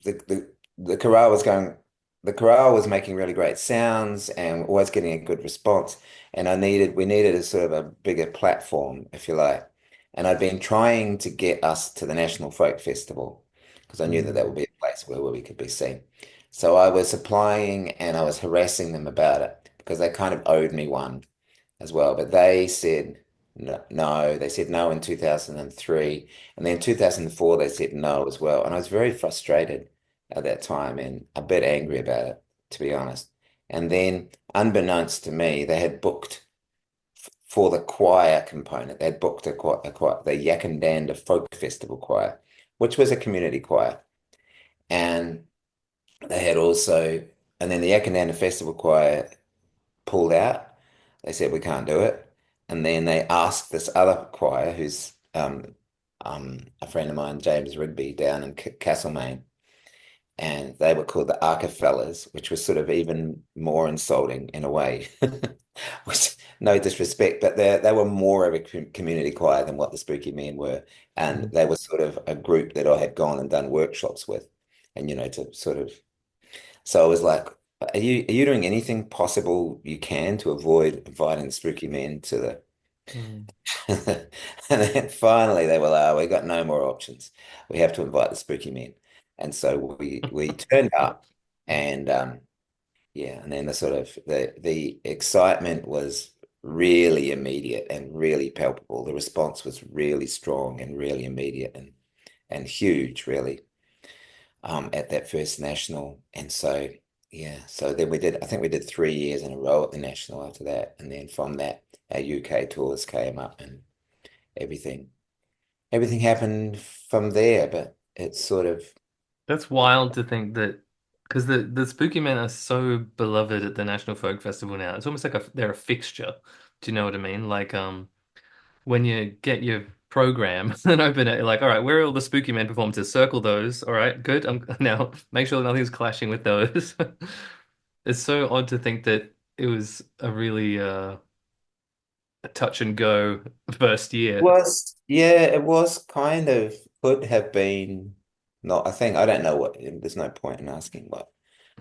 the chorale was going, the chorale was making really great sounds and always getting a good response. And we needed a sort of a bigger platform, if you like. And I'd been trying to get us to the National Folk Festival because I knew that that Mm, would be a place where we could be seen. So I was applying and I was harassing them about it because they kind of owed me one as well. But they said no, no. They said no in 2003. And then 2004, they said no as well. And I was very frustrated at that time and a bit angry about it, to be honest. And then, unbeknownst to me, they had booked for the choir component, they had booked the Yakandanda Folk Festival Choir, which was a community choir. And they had also, and then the Yakandanda Festival Choir pulled out. They said we can't do it. And then they asked this other choir, who's a friend of mine, James Rigby, down in Castlemaine, and they were called the Arca Fellas, which was sort of even more insulting in a way. Which no disrespect, but they were more of a community choir than what the Spooky Men were, and Mhm. they were sort of a group that I had gone and done workshops with, and to sort of. So I was like, are you doing anything possible you can to avoid inviting the Spooky Men to the Mm. and then finally they were like, oh, we got no more options. We have to invite the Spooky Men. And so we turned up and yeah, and then the sort of the excitement was really immediate and really palpable. The response was really strong and really immediate and huge, really, at that first national. And so yeah, so then I think we did 3 years in a row at the national after that. And then from that our UK tours came up and everything everything happened from there, but it's sort of That's wild to think that because the Spooky Men are so beloved at the National Folk Festival now. It's almost like they're a fixture. Do you know what I mean? Like when you get your program and open it, you're like, all right, where are all the Spooky Men performances? Circle those. All right, good. Now make sure nothing's clashing with those. It's so odd to think that it was a really a touch and go first year. was yeah, it was kind of could have been not. I think I don't know what. There's no point in asking what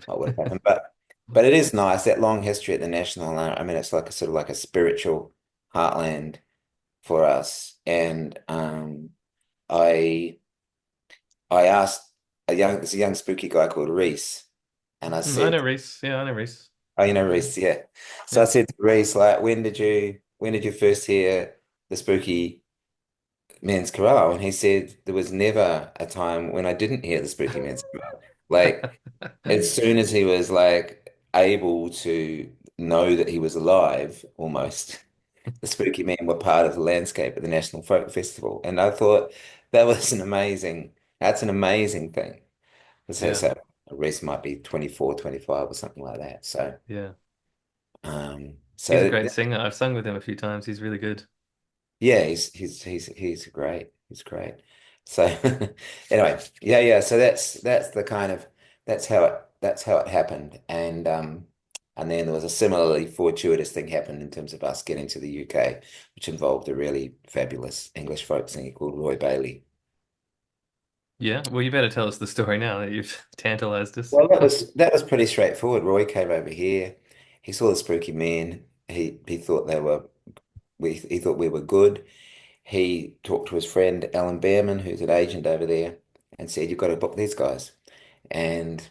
would have happened, but it is nice that long history at the National. I mean, it's like a sort of like a spiritual heartland for us. And I asked there's a young spooky guy called Reese, and I I said, know Reese. Yeah, I know Reese. oh, you know Yeah, Reese, yeah. So I yeah. said to Reese, like, when did you first hear the Spooky Men's Chorale? And he said there was never a time when I didn't hear the Spooky Men's Chorale. Like as soon as he was like able to know that he was alive, almost, the Spooky Men were part of the landscape at the National Folk Festival. And I thought that's an amazing thing. So, Yeah, so Reese might be 24, 25 or something like that. So, yeah. He's a so great singer. I've sung with him a few times. He's really good. yeah, he's great. He's great. So anyway, yeah, yeah. So that's the kind of that's how it happened. And then there was a similarly fortuitous thing happened in terms of us getting to the UK, which involved a really fabulous English folk singer called Roy Bailey. Yeah, well, you better tell us the story now that you've tantalized us. Well, that was pretty straightforward. Roy came over here. He saw the Spooky Men. He thought he thought we were good. He talked to his friend Alan Behrman, who's an agent over there, and said, "You've got to book these guys." And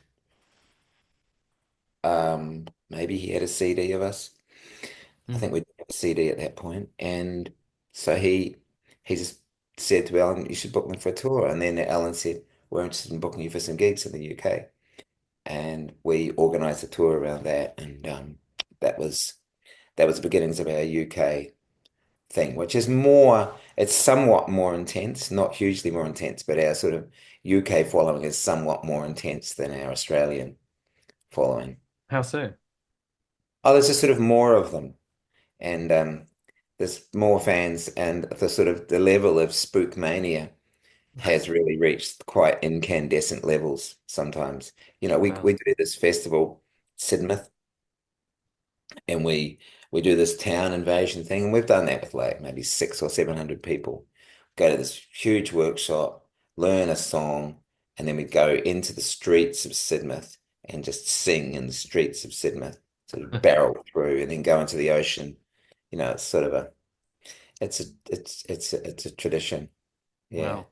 maybe he had a CD of us. I Mm. think we had a CD at that point. And so he just said to Alan, "You should book them for a tour." And then Alan said, "We're interested in booking you for some gigs in the UK." And we organised a tour around that, and that was the beginnings of our UK thing, which is it's somewhat more intense, not hugely more intense, but our sort of UK following is somewhat more intense than our Australian following. How so? Oh, there's just sort of more of them, and there's more fans, and the sort of the level of spook mania has really reached quite incandescent levels sometimes. We Wow. do this festival, Sidmouth, and we do this town invasion thing, and we've done that with like maybe 600 or 700 people. Go to this huge workshop, learn a song, and then we go into the streets of Sidmouth and just sing in the streets of Sidmouth, sort of barrel through, and then go into the ocean. It's sort of it's a tradition. Yeah. Wow.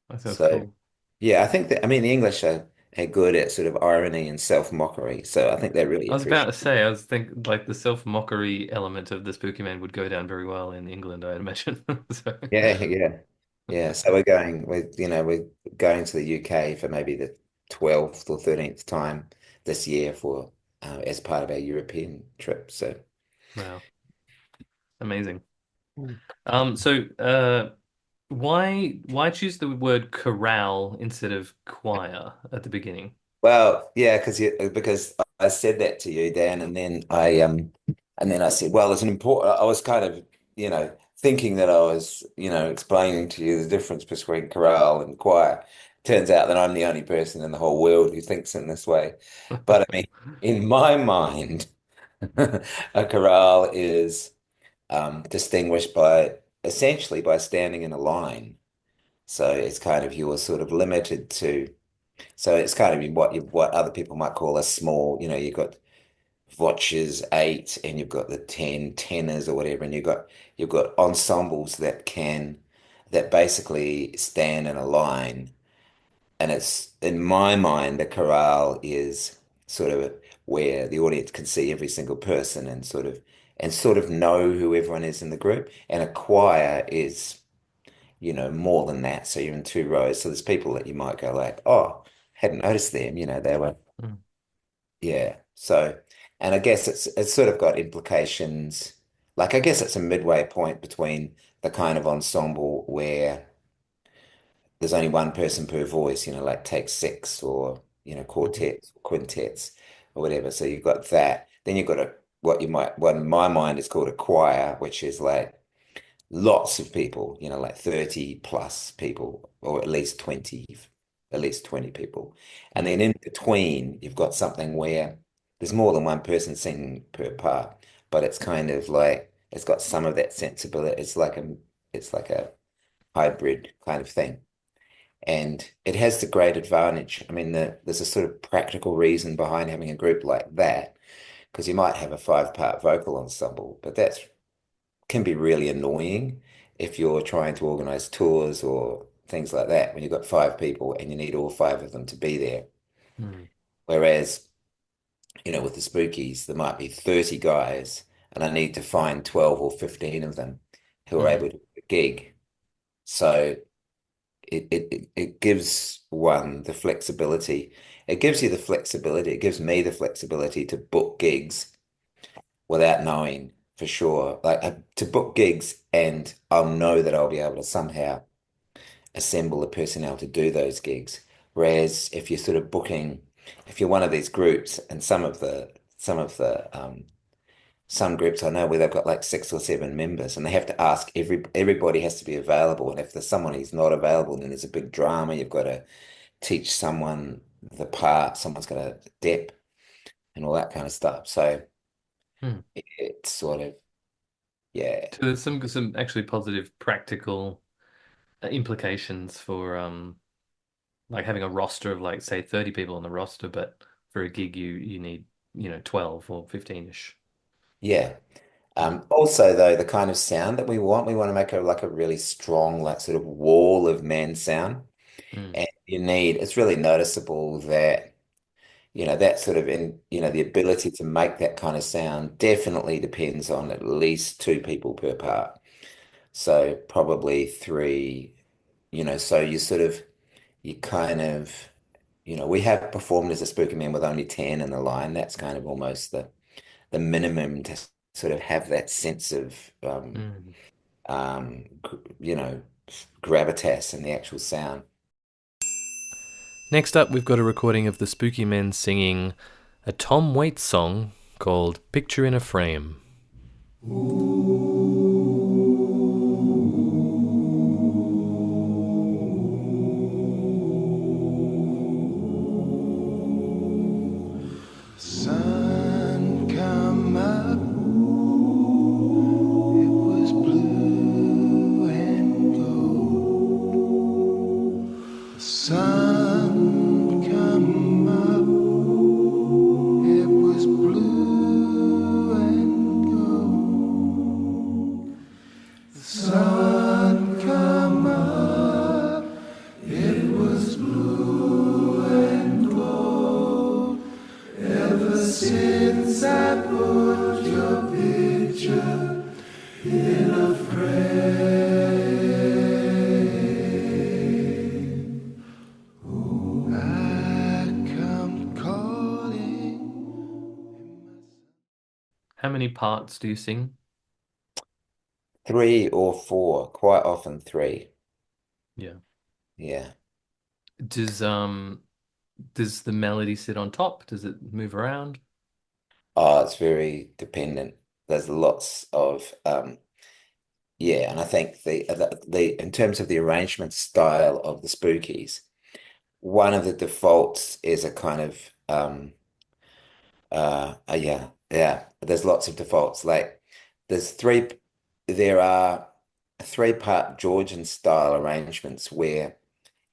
That sounds So cool. yeah, I think that I mean the English are good at sort of irony and self-mockery, so I think they really I was about to appreciate. say, I was thinking like the self-mockery element of the Spooky Man would go down very well in England, I'd imagine. So, Yeah, yeah, yeah. So we're going to the UK for maybe the 12th or 13th time this year for as part of our European trip. So wow, amazing. Mm. So why choose the word chorale instead of choir at the beginning? well, yeah, because I said that to you, Dan, and then I said, well, it's an important. I was kind of thinking that I was explaining to you the difference between chorale and choir. Turns out that I'm the only person in the whole world who thinks in this way. But I mean, in my mind, a chorale is distinguished by essentially by standing in a line. So it's kind of you're sort of limited to. So it's kind of what other people might call a small. You've got Voces 8 and you've got the 10 tenors or whatever, and you've got ensembles that basically stand in a line. And it's in my mind, the chorale is sort of where the audience can see every single person and sort of know who everyone is in the group. And a choir is, more than that. So you're in two rows. So there's people that you might go like, oh, hadn't noticed them, they were, Mm. yeah. So, and I guess it's sort of got implications. Like I guess it's a midway point between the kind of ensemble where there's only one person per voice, like take six or, Mhm. quartets, quintets or whatever. So you've got that. Then you've got what in my mind is called a choir, which is like lots of people, like 30 plus people, or at least 20 people. And Mm. then in between, you've got something where there's more than one person singing per part, but it's kind of like it's got some of that sensibility. It's like a hybrid kind of thing. And it has the great advantage. I mean, there's a sort of practical reason behind having a group like that, because you might have a five-part vocal ensemble, but that can be really annoying if you're trying to organize tours or things like that, when you've got five people and you need all five of them to be there. Mm. Whereas, with the Spookies, there might be 30 guys and I need to find 12 or 15 of them who are Mm. able to do a gig. So it gives one the flexibility. It gives you the flexibility. It gives me the flexibility to book gigs without knowing for sure. Like to book gigs, and I'll know that I'll be able to somehow assemble the personnel to do those gigs. Whereas if you're sort of booking, if you're one of these groups, and some groups I know where they've got like 6 or 7 members, and they have to ask everybody has to be available. And if there's someone who's not available, then there's a big drama. You've got to teach someone the part, someone's got to dip and all that kind of stuff. So Mm. it's sort of, yeah, So there's some actually positive practical implications for like having a roster of like say 30 people on the roster, but for a gig you need, 12 or 15-ish. yeah. Mm. Also, though, the kind of sound that we want to make like a really strong, like sort of wall of man sound. Mm. And it's really noticeable that, that sort of the ability to make that kind of sound definitely depends on at least two people per part. So probably three, so you kind of, we have performed as a Spooky Man with only 10 in the line. That's kind of almost the minimum to sort of have that sense of, Mm. um, you know, gravitas in the actual sound. Next up, we've got a recording of the Spooky Men singing a Tom Waits song called Picture in a Frame. Sun come up, it was blue and gold. Sun come up, it was blue and gold. The sun come up, it was blue and gold. Ever since I put your picture in a frame, I come calling. How many parts do you sing? Three or four, quite often three. Yeah. Yeah. Does does the melody sit on top? Does it move around? Oh, it's very dependent. There's lots of yeah, and I think in terms of the arrangement style of the Spookies, one of the defaults is a kind of yeah, yeah. There's lots of defaults. Like there's three. there are three-part Georgian style arrangements where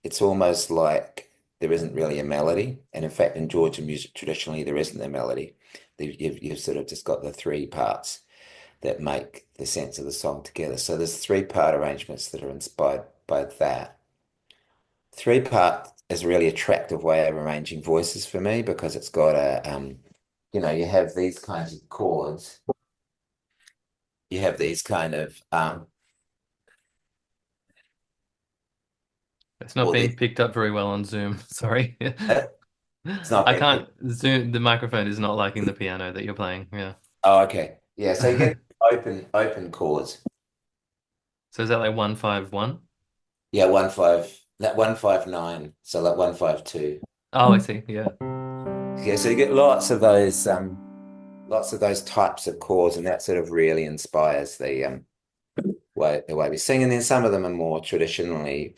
it's almost like there isn't really a melody. And in fact, in Georgian music, traditionally, there isn't a melody. You've sort of just got the three parts that make the sense of the song together. So there's three-part arrangements that are inspired by that. Three-part is a really attractive way of arranging voices for me because it's got you have these kinds of chords. You have these kind of It's not or being the picked up very well on Zoom. Sorry. it's not I being can't picked. Zoom. The microphone is not liking the piano that you're playing. Yeah. Oh, okay. Yeah, so you get open chords. So is that like 151? Yeah, 1 5 that 1 5 9. So like 1 5 2. Oh, I see. Yeah. Yeah, so you get lots of those types of chords, and that sort of really inspires the way we sing. And then some of them are more traditionally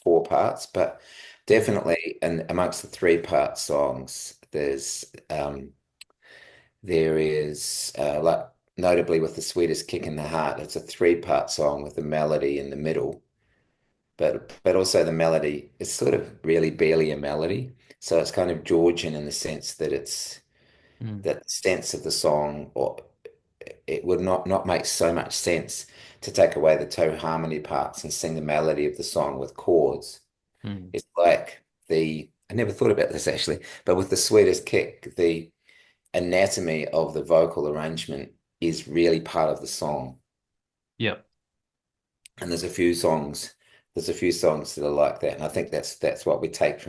four parts, but Mm, definitely and amongst the three-part songs, there is like notably with the Sweetest Kick in the Heart, it's a three-part song with a melody in the middle, but also the melody is sort of really barely a melody. So it's kind of Georgian in the sense that it's mm, that sense of the song, or it would not make so much sense to take away the two harmony parts and sing the melody of the song with chords. mm. It's like I never thought about this actually, but with the Sweetest Kick, the anatomy of the vocal arrangement is really part of the song. Yep. And there's a few songs that are like that. And I think that's what we take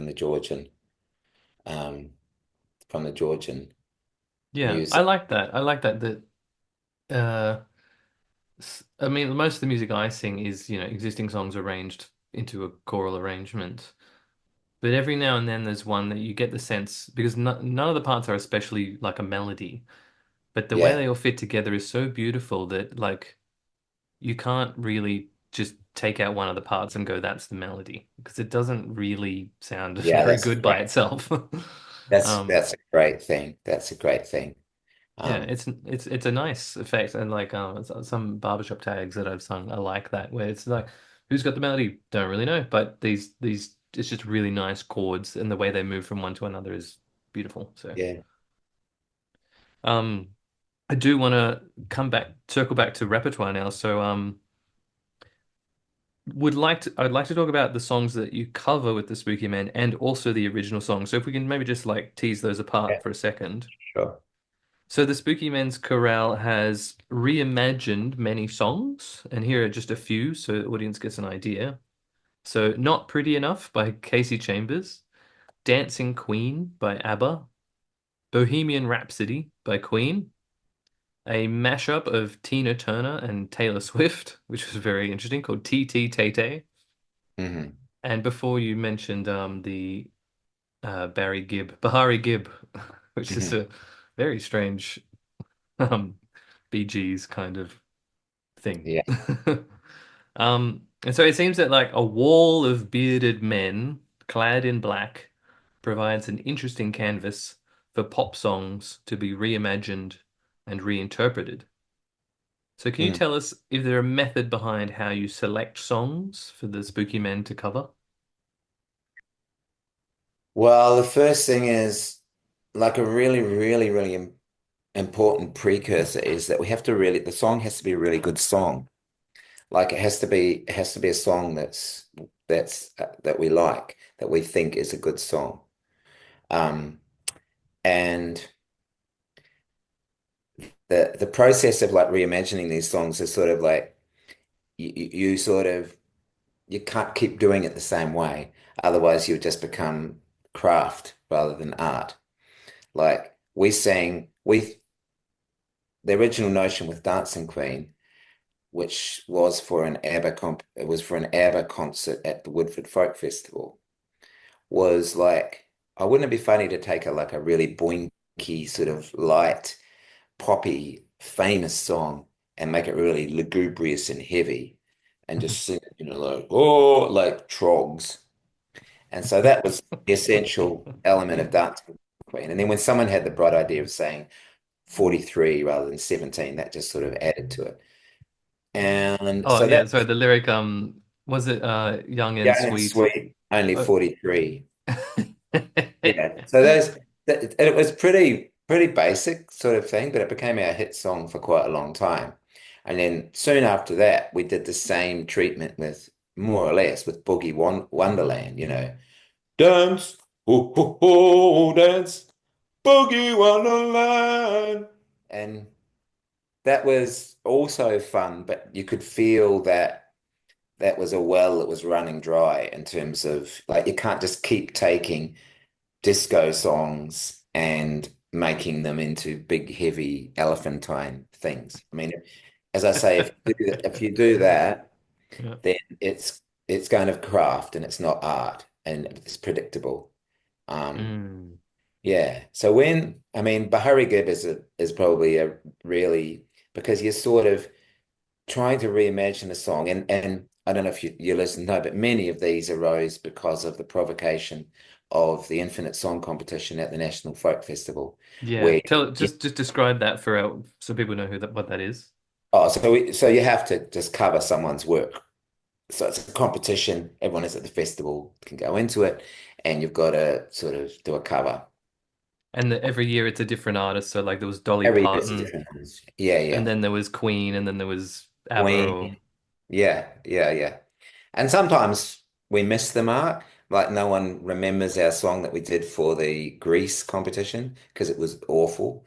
um, from the Georgian Yeah. I music. like that. I like that. Uh, I mean, most of the music I sing is, existing songs arranged into a choral arrangement. But every now and then there's one that you get the sense because none of the parts are especially like a melody, but the way Yeah, they all fit together is so beautiful that like you can't really just take out one of the parts and go, that's the melody, because it doesn't really sound yeah, very good by itself. that's Um, that's a great thing. That's a great thing. yeah, Um, it's a nice effect, and like some barbershop tags that I've sung are like that, where it's like, who's got the melody? Don't really know, but these it's just really nice chords, and the way they move from one to another is beautiful. So, yeah, um, I do want to circle back to repertoire now. So, I'd like to talk about the songs that you cover with the Spooky Men and also the original songs. So if we can maybe just like tease those yeah, apart for a second. sure. So the Spooky Men's Chorale has reimagined many songs, and here are just a few so the audience gets an idea. So Not Pretty Enough by Casey Chambers, Dancing Queen by ABBA, Bohemian Rhapsody by Queen, a mashup of Tina Turner and Taylor Swift, which was very interesting, called T T Tay Tay. Hmm. And before you mentioned the Barry Gibb, Bahari Gibb, which is Hmm. a very strange um, Bee Gees kind of thing. Yeah. And so it seems that like a wall of bearded men clad in black provides an interesting canvas for pop songs to be reimagined and reinterpreted. So can you Mm. tell us if there a method behind how you select songs for the Spooky Men to cover? Well, the first thing is like a really, really, really important precursor is that the song has to be a really good song. Like it has to be a song that we like, that we think is a good song. Um, and the process of like reimagining these songs is sort of like you sort of you can't keep doing it the same way. Otherwise, you'll just become craft rather than art. Like the original notion with Dancing Queen, which was for an it was for an ABBA concert at the Woodford Folk Festival, was like, I wouldn't it be funny to take a really boinky sort of light, poppy, famous song and make it really lugubrious and heavy and just sing it, like, oh, like trogs. And so that was the essential element of Dancing Queen. And then when someone had the bright idea of saying 43 rather than 17, that just sort of added to it. And Oh so yeah, that sorry, the lyric was it young and young and sweet? sweet, only Oh. 43. Yeah. So it was pretty basic sort of thing, but it became our hit song for quite a long time. And then soon after that, we did the same treatment with more or less with Wonderland, Dance, oh, oh, oh, dance, Boogie Wonderland. And that was also fun, but you could feel that that was a well that was running dry in terms of like you can't just keep taking disco songs and making them into big, heavy, elephantine things. I mean, as I say, if you do that, Yeah. then it's kind of craft and it's not art and it's predictable. Um, Mm. yeah. So I mean, Bahari Gibb is probably a really because you're sort of trying to reimagine a song, and I don't know if you listen, no, but many of these arose because of the provocation of the Infinite Song Competition at the National Folk Festival, Yeah. where Tell you, just describe that for our so people know what that is. so you have to just cover someone's work. So it's a competition. Everyone is at the festival can go into it, and you've got to sort of do a cover. And every year it's a different artist. So like there was Dolly Every year it's a Parton, different ones. Yeah, and yeah. then there was Queen, and then there was ABBA or Queen. Yeah, yeah, yeah. And sometimes we miss the mark. Like no one remembers our song that we did for the Greece competition because it was awful.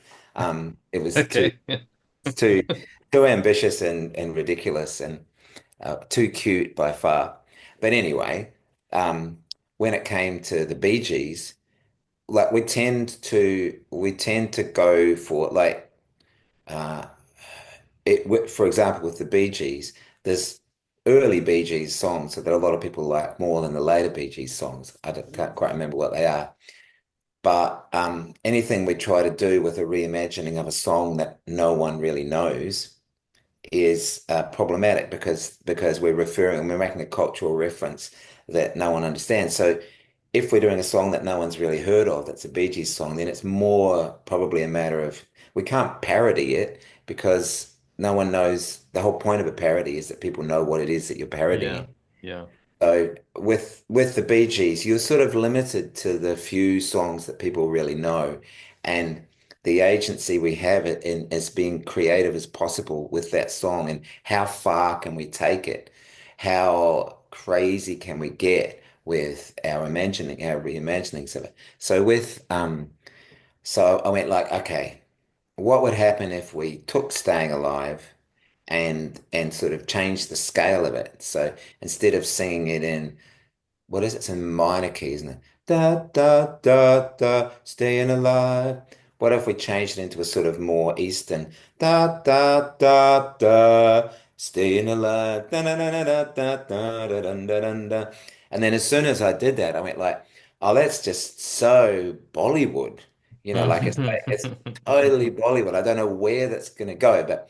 It was okay. too too ambitious and ridiculous and too cute by far. But anyway, um, when it came to the Bee Gees, like we tend to go for like uh, for example, with the Bee Gees, there's early Bee Gees songs that a lot of people like more than the later Bee Gees songs. Can't quite remember what they are. But anything we try to do with a reimagining of a song that no one really knows is problematic because we're making a cultural reference that no one understands. So if we're doing a song that no one's really heard of, that's a Bee Gees song, then it's more probably a matter of we can't parody it because no one knows. The whole point of a parody is that people know what it is that you're Yeah. parodying. Yeah. So with the Bee Gees, you're sort of limited to the few songs that people really know, and the agency we have in as being creative as possible with that song, and how far can we take it? How crazy can we get with our reimaginings of it? So I went like, okay, what would happen if we took Staying Alive and sort of changed the scale of it? So instead of singing it in what is it? It's in minor key, isn't it? Da da da da, staying alive. What if we changed it into a sort of more Eastern da da da da, staying alive. Da da da da da da da da da da da. And then as soon as I did that, I went like, oh, that's just so Bollywood. Like it's totally Bollywood. I don't know where that's gonna go, but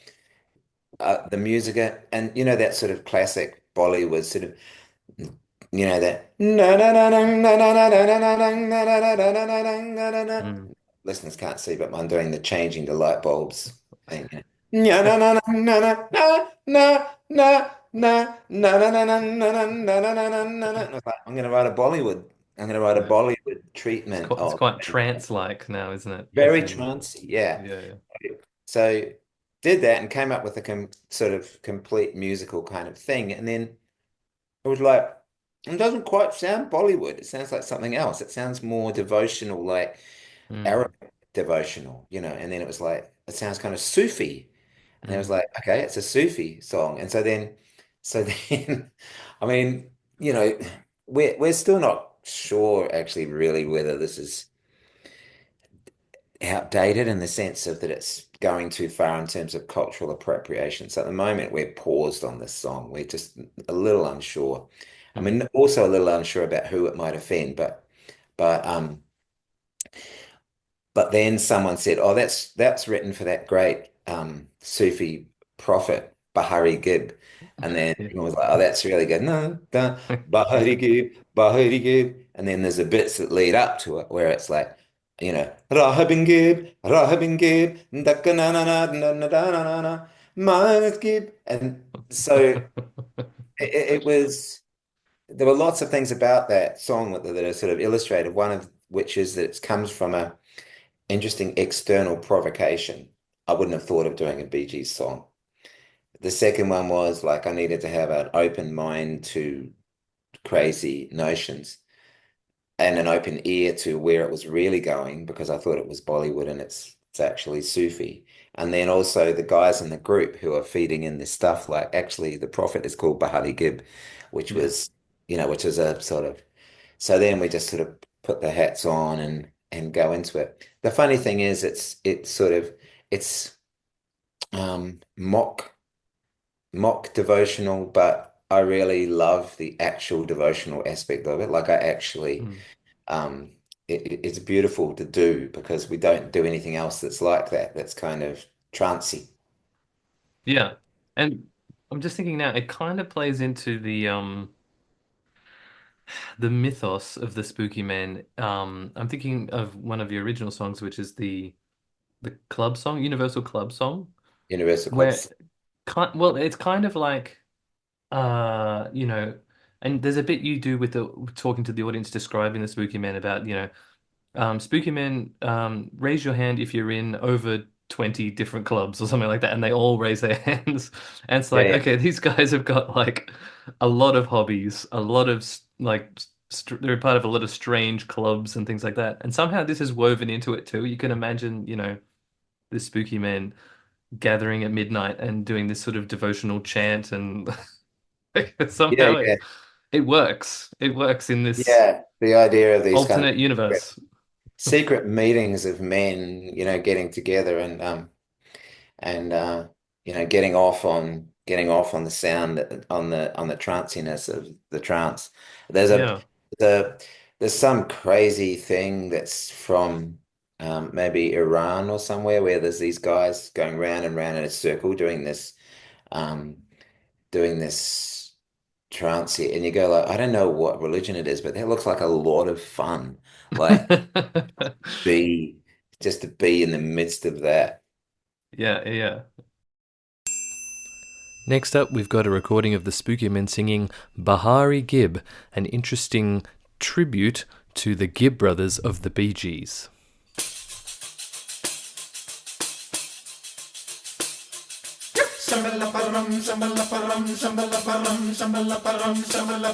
the music and that sort of classic Bollywood sort of that Mm. listeners can't see, but I'm doing the changing the light bulbs thing. I'm going to write a Bollywood. I'm going to write a Yeah. Bollywood treatment It's of quite trance-like now, isn't it? If very you trancy, yeah. yeah, yeah. So did that and came up with a sort of complete musical kind of thing, and then it was like, it doesn't quite sound Bollywood. It sounds like something else. It sounds more devotional, like Mm. Arabic devotional. And then it was like, it sounds kind of Sufi. And I was Mm. like, okay, it's a Sufi song. And so then, I mean, you know, we're still not sure actually really whether this is outdated in the sense of that it's going too far in terms of cultural appropriation. So at the moment, we're paused on this song. We're just a little unsure. I Mm. mean, also a little unsure about who it might offend, but but then someone said, "Oh, that's written for that great Sufi prophet Bahari Gibb," and then Yeah. everyone was like, "Oh, that's really good." No, no, Bahari Gibb, Bahari Gibb, and then there's the bits that lead up to it where it's like, Rahabin Gibb, Rahabin Gibb, dakanana, na na na na na, Most Ghibb. And so it was, there were lots of things about that song that are sort of illustrated, one of which is that it comes from a interesting external provocation. I wouldn't have thought of doing a Bee Gees song. The second one was like I needed to have an open mind to crazy notions and an open ear to where it was really going because I thought it was Bollywood and it's actually Sufi. And then also the guys in the group who are feeding in this stuff, like actually the prophet is called Bahari Ghibb, which Yeah. was, which is a sort of, so then we just sort of put the hats on and go into it. The funny thing is it's sort of it's mock devotional, but I really love the actual devotional aspect of it. Like I actually Mm. um it's beautiful to do because we don't do anything else that's like that. That's kind of trancey. Yeah. And I'm just thinking now, it kind of plays into the mythos of the Spooky Man. I'm thinking of one of the original songs, which is the club song, Universal Club song, Universal where Clubs. well, it's kind of like and there's a bit you do with the talking to the audience, describing the Spooky Man about, Spooky Man, raise your hand if you're in over 20 different clubs or something like that, and they all raise their hands. And it's Yeah, like, yeah. okay, these guys have got like a lot of hobbies, a lot of they're part of a lot of strange clubs and things like that. And somehow this is woven into it too. You can imagine, this Spooky Man gathering at midnight and doing this sort of devotional chant, and Yeah, somehow yeah. it works. It works in this Yeah. The idea of these kind of alternate universe. secret meetings of men, getting together and getting off on the sound on the tranciness of the trance. There's a Yeah. the there's some crazy thing that's from maybe Iran or somewhere where there's these guys going round and round in a circle um doing this trance, and you go like, I don't know what religion it is, but that looks like a lot of fun. Like be just to be in the midst of that. Yeah, yeah. Next up, we've got a recording of the Spooky Men singing Bahari Ghibb, an interesting tribute to the Gibb brothers of the Bee Gees. Shambhala shambhala shambhala shambhala shambhala shambhala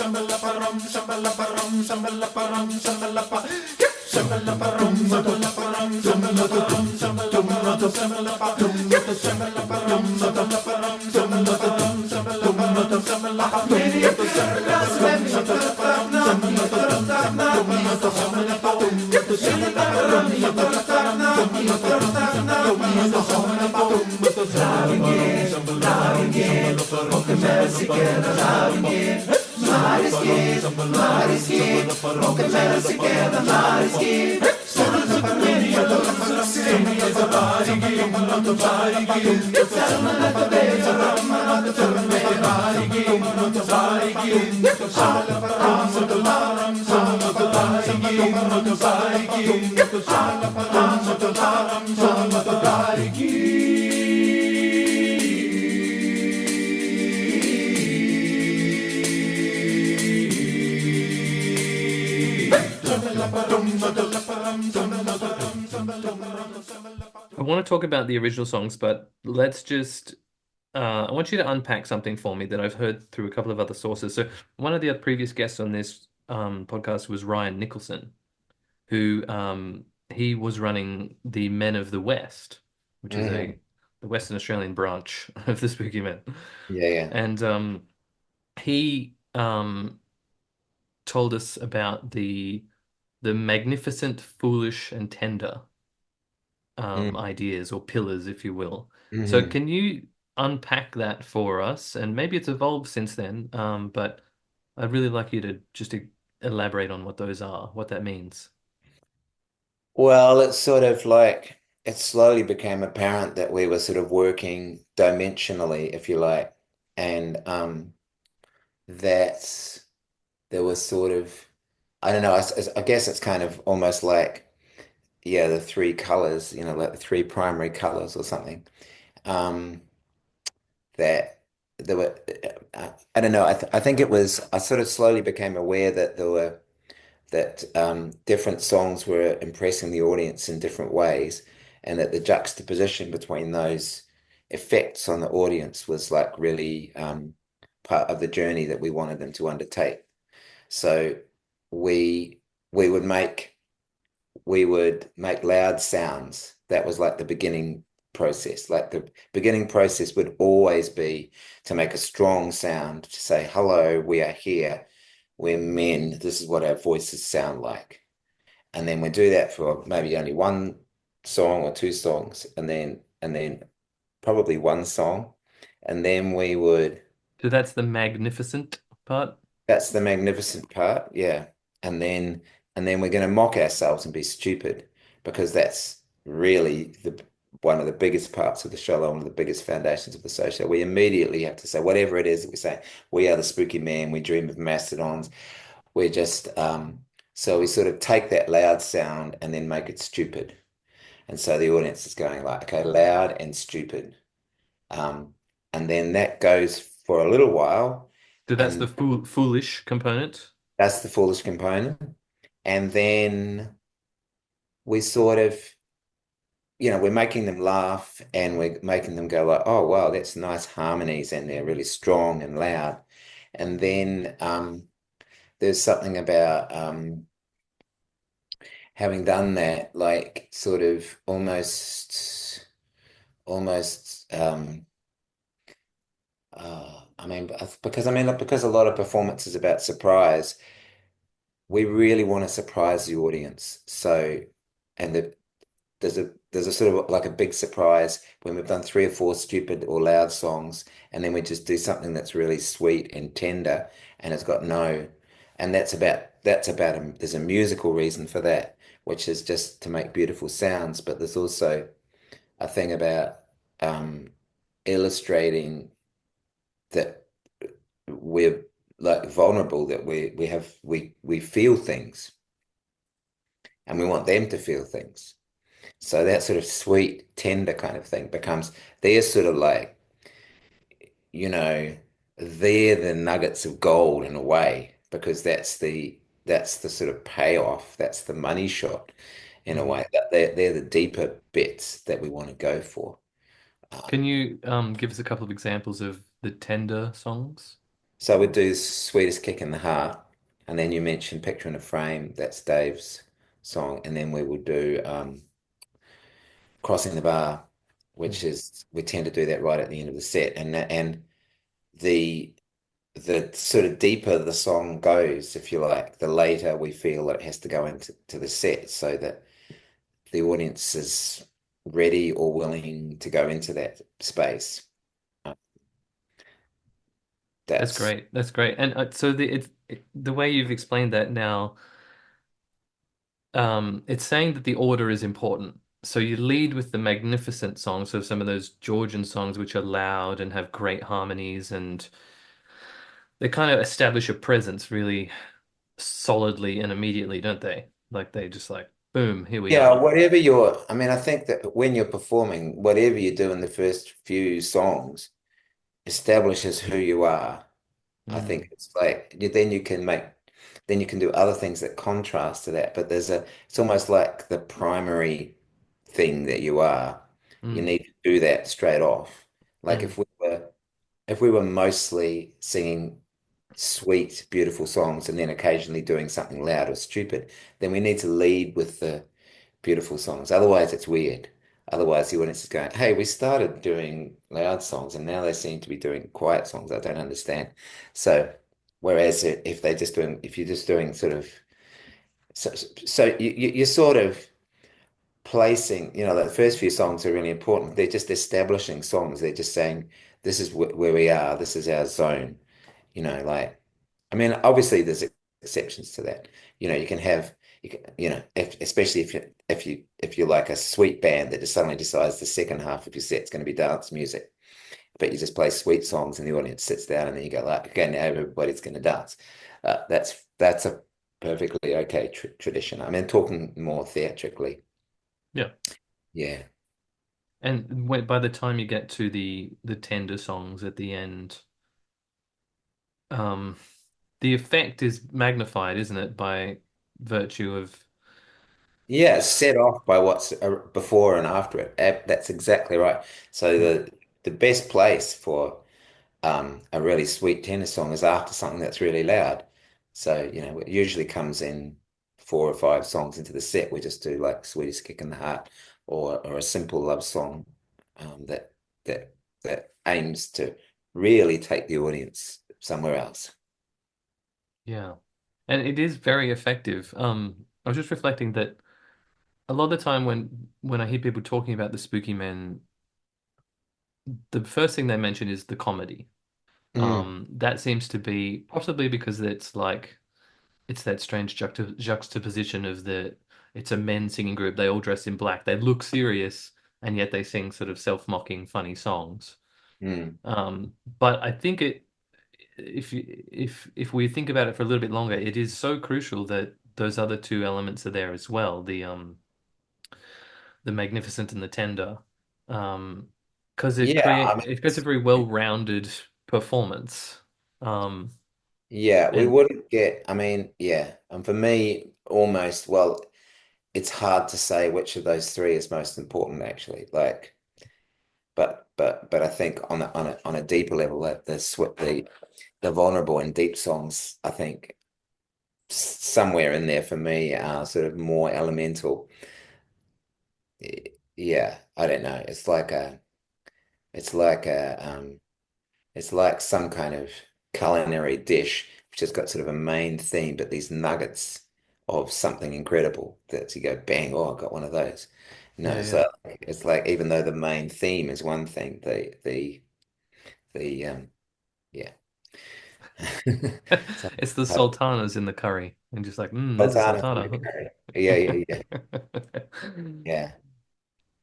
shambhala shambhala shambhala I want to talk about the original songs, but let's just I want you to unpack something for me that I've heard through a couple of other sources. So one of the other previous guests on this podcast was Ryan Nicholson, who he was running the Men of the West, which is Hmm. the Western Australian branch of the Spooky Men. Yeah, yeah. And he told us about the magnificent, foolish, and tender ideas or pillars, if you will. So Mm-hmm. can you unpack that for us? And maybe it's evolved since then, but I'd really like you to just elaborate on what those are, what that means. Well, it's sort of like it slowly became apparent that we were sort of working dimensionally, if you like, and that there was sort of, I don't know, I guess it's kind of almost like yeah, the three colors, like the three primary colors or something. Um, that there were, I don't know, I think it was, I sort of slowly became aware that there were, that different songs were impressing the audience in different ways, and that the juxtaposition between those effects on the audience was like really part of the journey that we wanted them to undertake. So we we would make we would make loud sounds. That was like the beginning process. Like the beginning process would always be to make a strong sound, to say, hello, we are here. We're men. This is what our voices sound like. And then we do that for maybe only one song or two songs, and then probably one song. And then we would So that's the magnificent part. That's the magnificent part, yeah. And then and then we're going to mock ourselves and be stupid, because that's really the one of the biggest parts of the show, one of the biggest foundations of the social. We immediately have to say whatever it is that we say. We are the spooky man. We dream of mastodons. We're just so we sort of take that loud sound and then make it stupid. And so the audience is going like, okay, loud and stupid. Um, and then that goes for a little while. So that's the And foolish component. that's the foolish component. And then we sort of, we're making them laugh, and we're making them go like, oh, wow, that's nice harmonies, and they're really strong and loud. And then there's something about having done that, like sort of almost, I mean, because a lot of performance is about surprise, we really want to surprise the audience. So, and there's a sort of like a big surprise when we've done three or four stupid or loud songs, and then we just do something that's really sweet and tender, and it's got no, and there's a musical reason for that, which is just to make beautiful sounds, but there's also a thing about um, illustrating that we're like vulnerable, that we feel things, and we want them to feel things. So that sort of sweet, tender kind of thing becomes, they're sort of like, you know, they're the nuggets of gold in a way, because that's the sort of payoff, that's the money shot in a Mhm. way. That they're the deeper bits that we want to go for. Can Um, you give us a couple of examples of the tender songs? so we do Sweetest Kick in the Heart, and then you mentioned Picture in a Frame, that's Dave's song, and then we will do Crossing the Bar, which Mm. is, we tend to do that right at the end of the set, and the the sort of deeper the song goes, if you like, the later we feel that it has to go into the set, so that the audience is ready or willing to go into that space. Uh, That's That's great. That's great. And so the way you've explained that now, it's saying that the order is important. So you lead with the magnificent songs, so some of those Georgian songs which are loud and have great harmonies, and they kind of establish a presence really solidly and immediately, don't they? Like they just like, boom, here we Yeah, are. whatever I mean, I think that when you're performing, whatever you do in the first few songs establishes who you are. I think Mm, it's like then you can do other things that contrast to that. But it's almost like the primary thing that you are. You mm, need to do that straight off. Like mm, if we were mostly singing sweet, beautiful songs, and then occasionally doing something loud or stupid, then we need to lead with the beautiful songs. Otherwise, it's weird. Otherwise, the audience is going, hey, we started doing loud songs and now they seem to be doing quiet songs. I don't understand. So, whereas if you're just doing sort of, so you're sort of placing, the first few songs are really important. They're just establishing songs. They're just saying, this is where we are. This is our zone. Like, I mean, obviously there's exceptions to that. You can have, especially if you're like a sweet band that just suddenly decides the second half of your set's going to be dance music, but you just play sweet songs and the audience sits down, and then you go like, okay, now everybody's going to dance. That's a perfectly okay tradition. I mean, talking more theatrically. Yeah. Yeah. And when, by the time you get to the tender songs at the end, um, the effect is magnified, isn't it, by virtue of Yeah, it's set off by what's before and after it. That's exactly right. So mm, the best place for a really sweet tenor song is after something that's really loud. So, it usually comes in 4 or 5 songs into the set. We just do like Sweetest Kick in the Heart or a simple love song that that that aims to really take the audience somewhere else. yeah. And it is very effective. I was just reflecting that a lot of the time when I hear people talking about the Spooky Men, the first thing they mention is the comedy. Mm, That seems to be possibly because it's that strange juxtaposition of it's a men singing group. They all dress in black. They look serious, and yet they sing sort of self-mocking, funny songs. mm. But I think if we think about it for a little bit longer, it is so crucial that those other two elements are there as well. The magnificent and the tender, um, because Yeah, I mean, it creates a very well-rounded performance. Um, yeah, we and wouldn't get, I mean, yeah. And for me, almost, well, it's hard to say which of those three is most important, actually. Like, but I think on a deeper level, that the vulnerable and deep songs, I think somewhere in there for me are sort of more elemental. Yeah, I don't know. It's like it's like some kind of culinary dish which has got sort of a main theme, but these nuggets of something incredible that you go, bang, oh, I got one of those. No, yeah, so yeah. it's like even though the main theme is one thing, the yeah. So It's the I sultanas in the curry, and just like, there's a Sultana from the sultana. Curry. Yeah, yeah, yeah, yeah,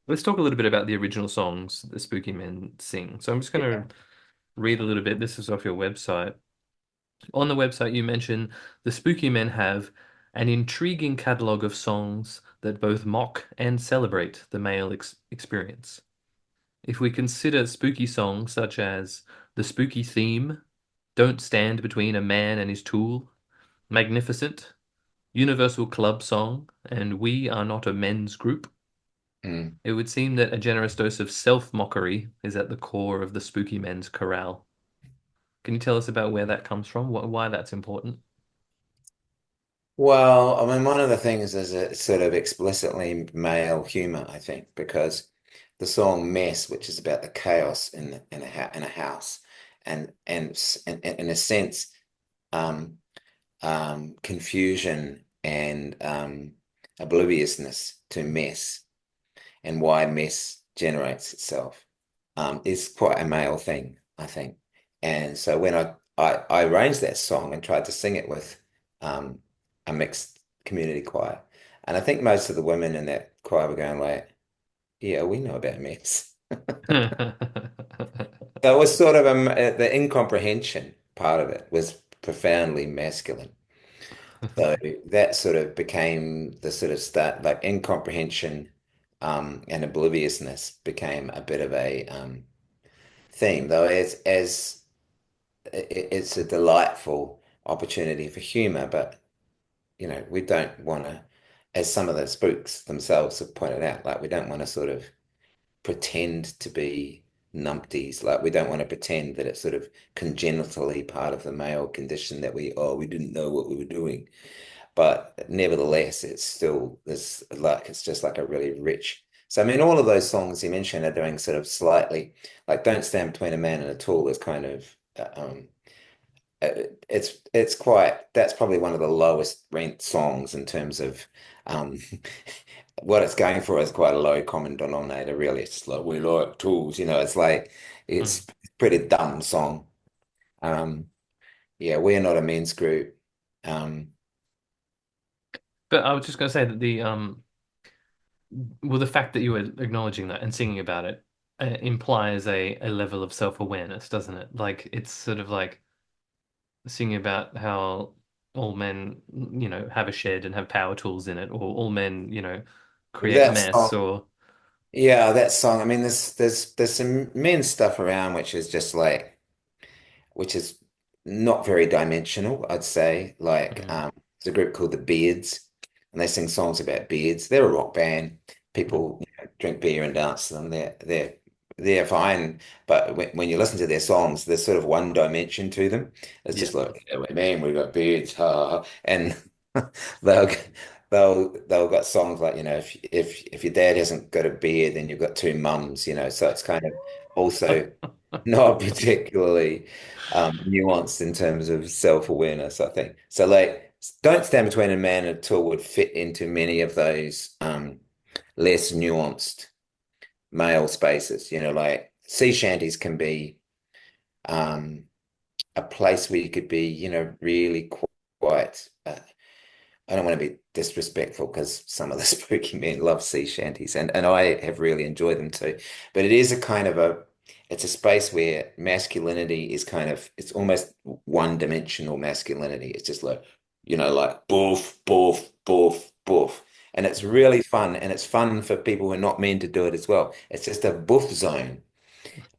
Let's talk a little bit about the original songs the Spooky Men sing. So I'm just yeah. going to read a little bit. This is off your website. On the website, you mention the Spooky Men have an intriguing catalogue of songs that both mock and celebrate the male experience. If we consider spooky songs such as The Spooky Theme, Don't Stand Between a Man and His Tool, Magnificent, Universal Club Song, and We Are Not a Men's Group, Mm. it would seem that a generous dose of self-mockery is at the core of the Spooky Men's chorale. Can you tell us about where that comes from? Why that's important? Well, I mean, one of the things is it's sort of explicitly male humor, I think, because the song "Mess," which is about the chaos in a house, and in a sense, um, confusion and obliviousness to mess and why mess generates itself, is quite a male thing, I think. And so when I arranged that song and tried to sing it with um, a mixed community choir, and I think most of the women in that choir were going like, "Yeah, we know about mess." So it was sort of the incomprehension part of it was profoundly masculine. So that sort of became the sort of start, like incomprehension and obliviousness became a bit of a theme, though as it's a delightful opportunity for humor, but we don't want to, as some of the spooks themselves have pointed out, like we don't want to sort of pretend to be numpties, like we don't want to pretend that it's sort of congenitally part of the male condition that we didn't know what we were doing. But nevertheless, it's still this like it's just like a really rich. So I mean, all of those songs you mentioned are doing sort of slightly like "Don't Stand Between a Man and a Tool" is kind of it's quite that's probably one of the lowest ranked songs in terms of um what it's going for is quite a low common denominator. Really, it's just like we like tools, it's like Hmm. it's a pretty dumb song. Um, yeah, we're not a men's group. Um, But I was just going to say that well, the fact that you were acknowledging that and singing about it implies a level of self-awareness, doesn't it? Like it's sort of like singing about how all men, have a shed and have power tools in it, or all men, create that mess song, or yeah, that song. I mean, there's some men stuff around which is just like, which is not very dimensional, I'd say. Like, Mhm, there's a group called the Beards, and they sing songs about beards. They're a rock band. mhm. People, drink beer and dance to them. They're fine, but when you listen to their songs, there's sort of one dimension to them. It's Yeah. just like, yeah, man, we got beards, ha, ha, ha. And they'll they'll got songs like, if your dad hasn't got a beard, then you've got two mums, so it's kind of also not particularly nuanced in terms of self-awareness, I think. So like, Don't Stand Between a Man and a Tool would fit into many of those less nuanced male spaces, like sea shanties can be um a place where you could be, really quite I don't want to be disrespectful because some of the spooky men love sea shanties and I have really enjoyed them too. But it is a kind of it's a space where masculinity is kind of, it's almost one-dimensional masculinity. It's just like, like boof, boof, boof, boof. And it's really fun. And it's fun for people who are not meant to do it as well. It's just a boof zone.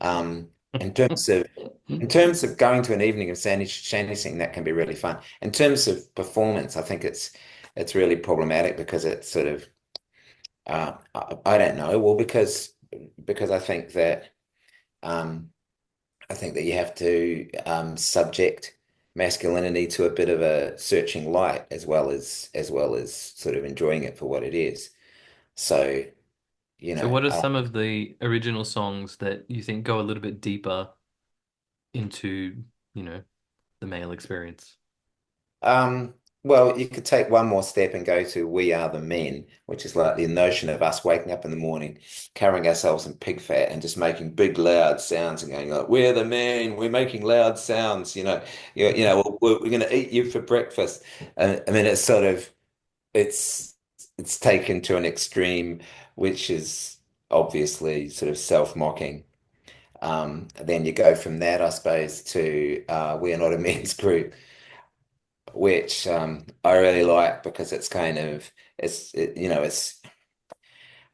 Um, in terms of going to an evening of shanty that can be really fun. In terms of performance, I think it's really problematic because it's sort of I don't know. Well, because um, I think that you have to subject masculinity to a bit of a searching light as well as sort of enjoying it for what it is. So, you So know, what are uh, some of the original songs that you think go a little bit deeper into, you know, the male experience? Um, well, you could take one more step and go to We Are the Men, which is like the notion of us waking up in the morning, carrying ourselves in pig fat and just making big loud sounds and going like, "We're the men, we're making loud sounds," we're going to eat you for breakfast. I mean, it's taken to an extreme, which is obviously sort of self-mocking. Then you go from that, I suppose, to We Are Not a Men's Group, which I really like because it's kind of it's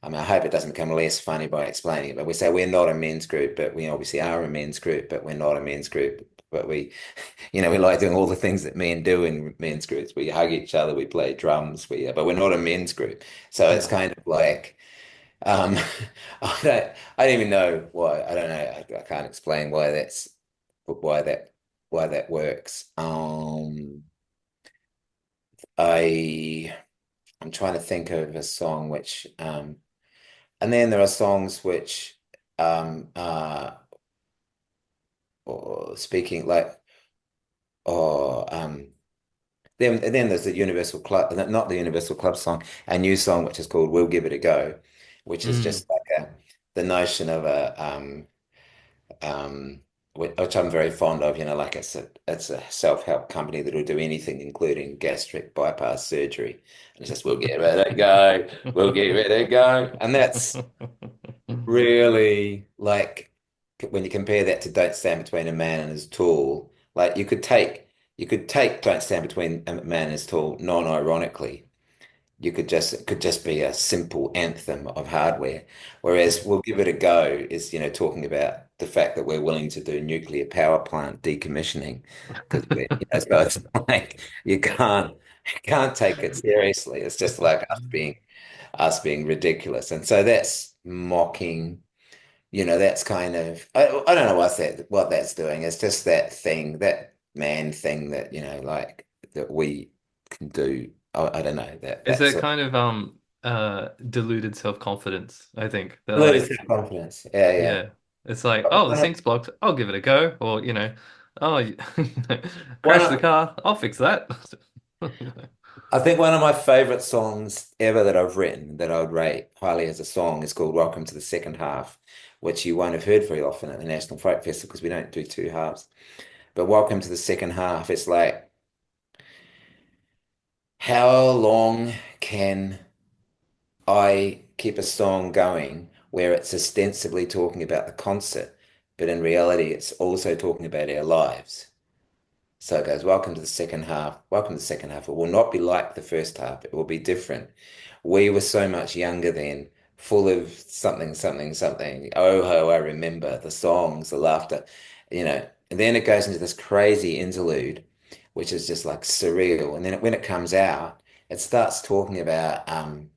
I mean I hope it doesn't become less funny by explaining it, but we say we're not a men's group, but we obviously are a men's group, but we're not a men's group. But we like doing all the things that men do in men's groups. We hug each other, we play drums, but we're not a men's group. So it's Yeah. kind of like um I don't even know why. I don't know. I can't explain why that why that works. I I'm trying to think of a song which and then there are songs which or speaking like or then there's the Universal Club, not the Universal Club song, a new song which is called We'll Give It a Go, which is Mm. just like the notion of a um which I'm very fond of, like it's a self-help company that will do anything, including gastric bypass surgery. And it's just we'll give it a go, we'll give it a go. And that's really like when you compare that to Don't Stand Between a Man and His Tool, like you could take Don't Stand Between a Man and His Tool non-ironically. It could just be a simple anthem of hardware. Whereas We'll Give It a Go is, talking about the fact that we're willing to do nuclear power plant decommissioning because so it's like you can't take it seriously. It's just like us being ridiculous. And so that's mocking, that's kind of I don't know what that's doing. It's just that thing, that man thing that, like that we can do. I don't know that Is that's it sort kind of deluded self-confidence, I think. They're of a like, self-confidence. Yeah, yeah. yeah. It's like, But oh, the sink's blocked. I'll give it a go. Or, oh, one crash the of, car. I'll fix that. I think one of my favorite songs ever that I've written that I would rate highly as a song is called Welcome to the Second Half, which you won't have heard very often at the National Folk Festival because we don't do two halves. But Welcome to the Second Half, it's like, how long can I keep a song going where it's ostensibly talking about the concert, but in reality, it's also talking about our lives? So it goes, welcome to the second half. Welcome to the second half. It will not be like the first half. It will be different. We were so much younger then, full of something, something, something. Oh, how I remember the songs, the laughter, you know. And then it goes into this crazy interlude, which is just like surreal. And then when it comes out, it starts talking about um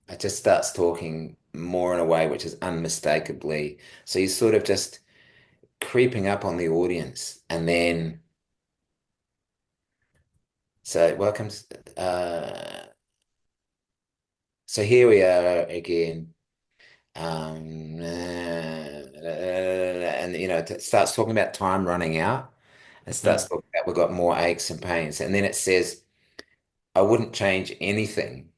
it just starts talking more in a way which is unmistakably. So you're sort of just creeping up on the audience, and then so welcomes. So here we are again, and it starts talking about time running out. It starts Mm. talking about we've got more aches and pains, and then it says, "I wouldn't change anything,"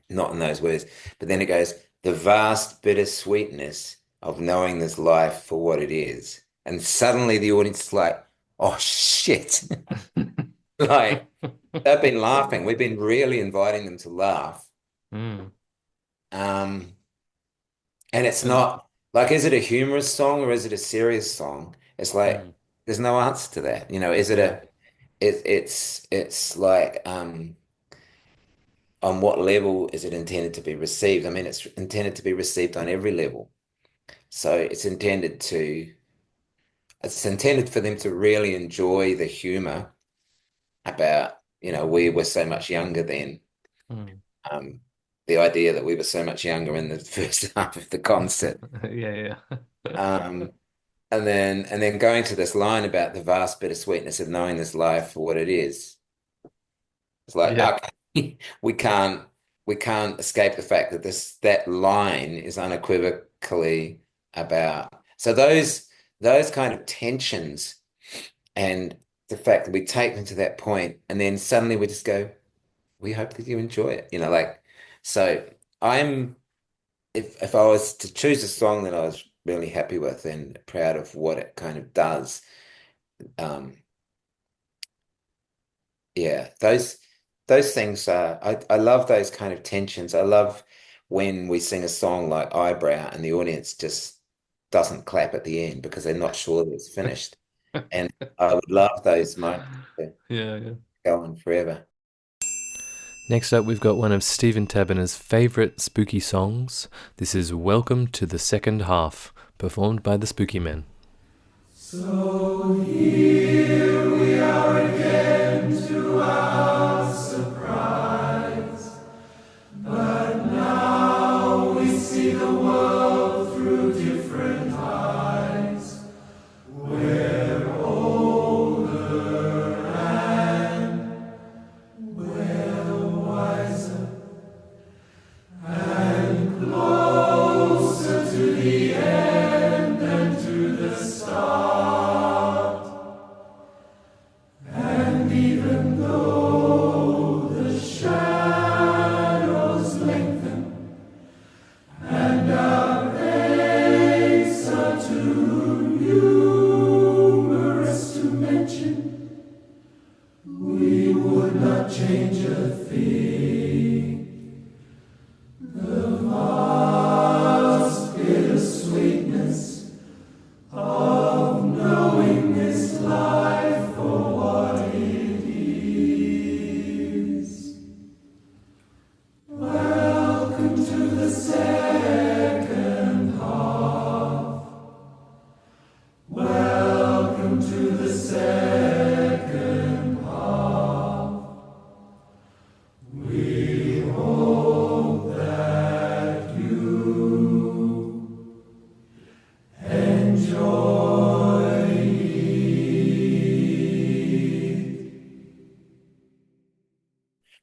not in those words, but then it goes, "The vast bittersweetness of knowing this life for what it is," and suddenly the audience is like, "Oh shit!" Like they've been laughing. We've been really inviting them to laugh. Mm. Um, And it's And not like, is it a humorous song or is it a serious song? It's like mm. there's no answer to that. Is it Yeah. a it's like on what level is it intended to be received? I mean, it's intended to be received on every level. So it's intended for them to really enjoy the humor about, we were so much younger then. Mm. Um, the idea that we were so much younger in the first half of the concert. Yeah, yeah. Um, and then going to this line about the vast bittersweetness of knowing this life for what it is. It's like, Yeah. okay, we can't we can't escape the fact that that line is unequivocally about. So those kind of tensions and the fact that we take them to that point and then suddenly we just go, we hope that you enjoy it. So I'm if I was to choose a song that I was really happy with and proud of what it kind of does, um, yeah, those things are I love those kind of tensions. I love when we sing a song like Eyebrow and the audience just doesn't clap at the end because they're not sure that it's finished. And I would love those moments to Yeah, yeah. go on forever. Next up, we've got one of Stephen Taberner's favourite spooky songs. This is Welcome to the Second Half, performed by the Spooky Men. So here we are again to our surprise, but now we see the world through different eyes. We're older and we're wiser and closer to the end than to the start. And even though the shadows lengthen and our aches are too numerous to mention, we would not change a thing. The vast bittersweetness of knowing this life for what it is. Welcome to the second half. Welcome to the second half. We hope that you enjoy it.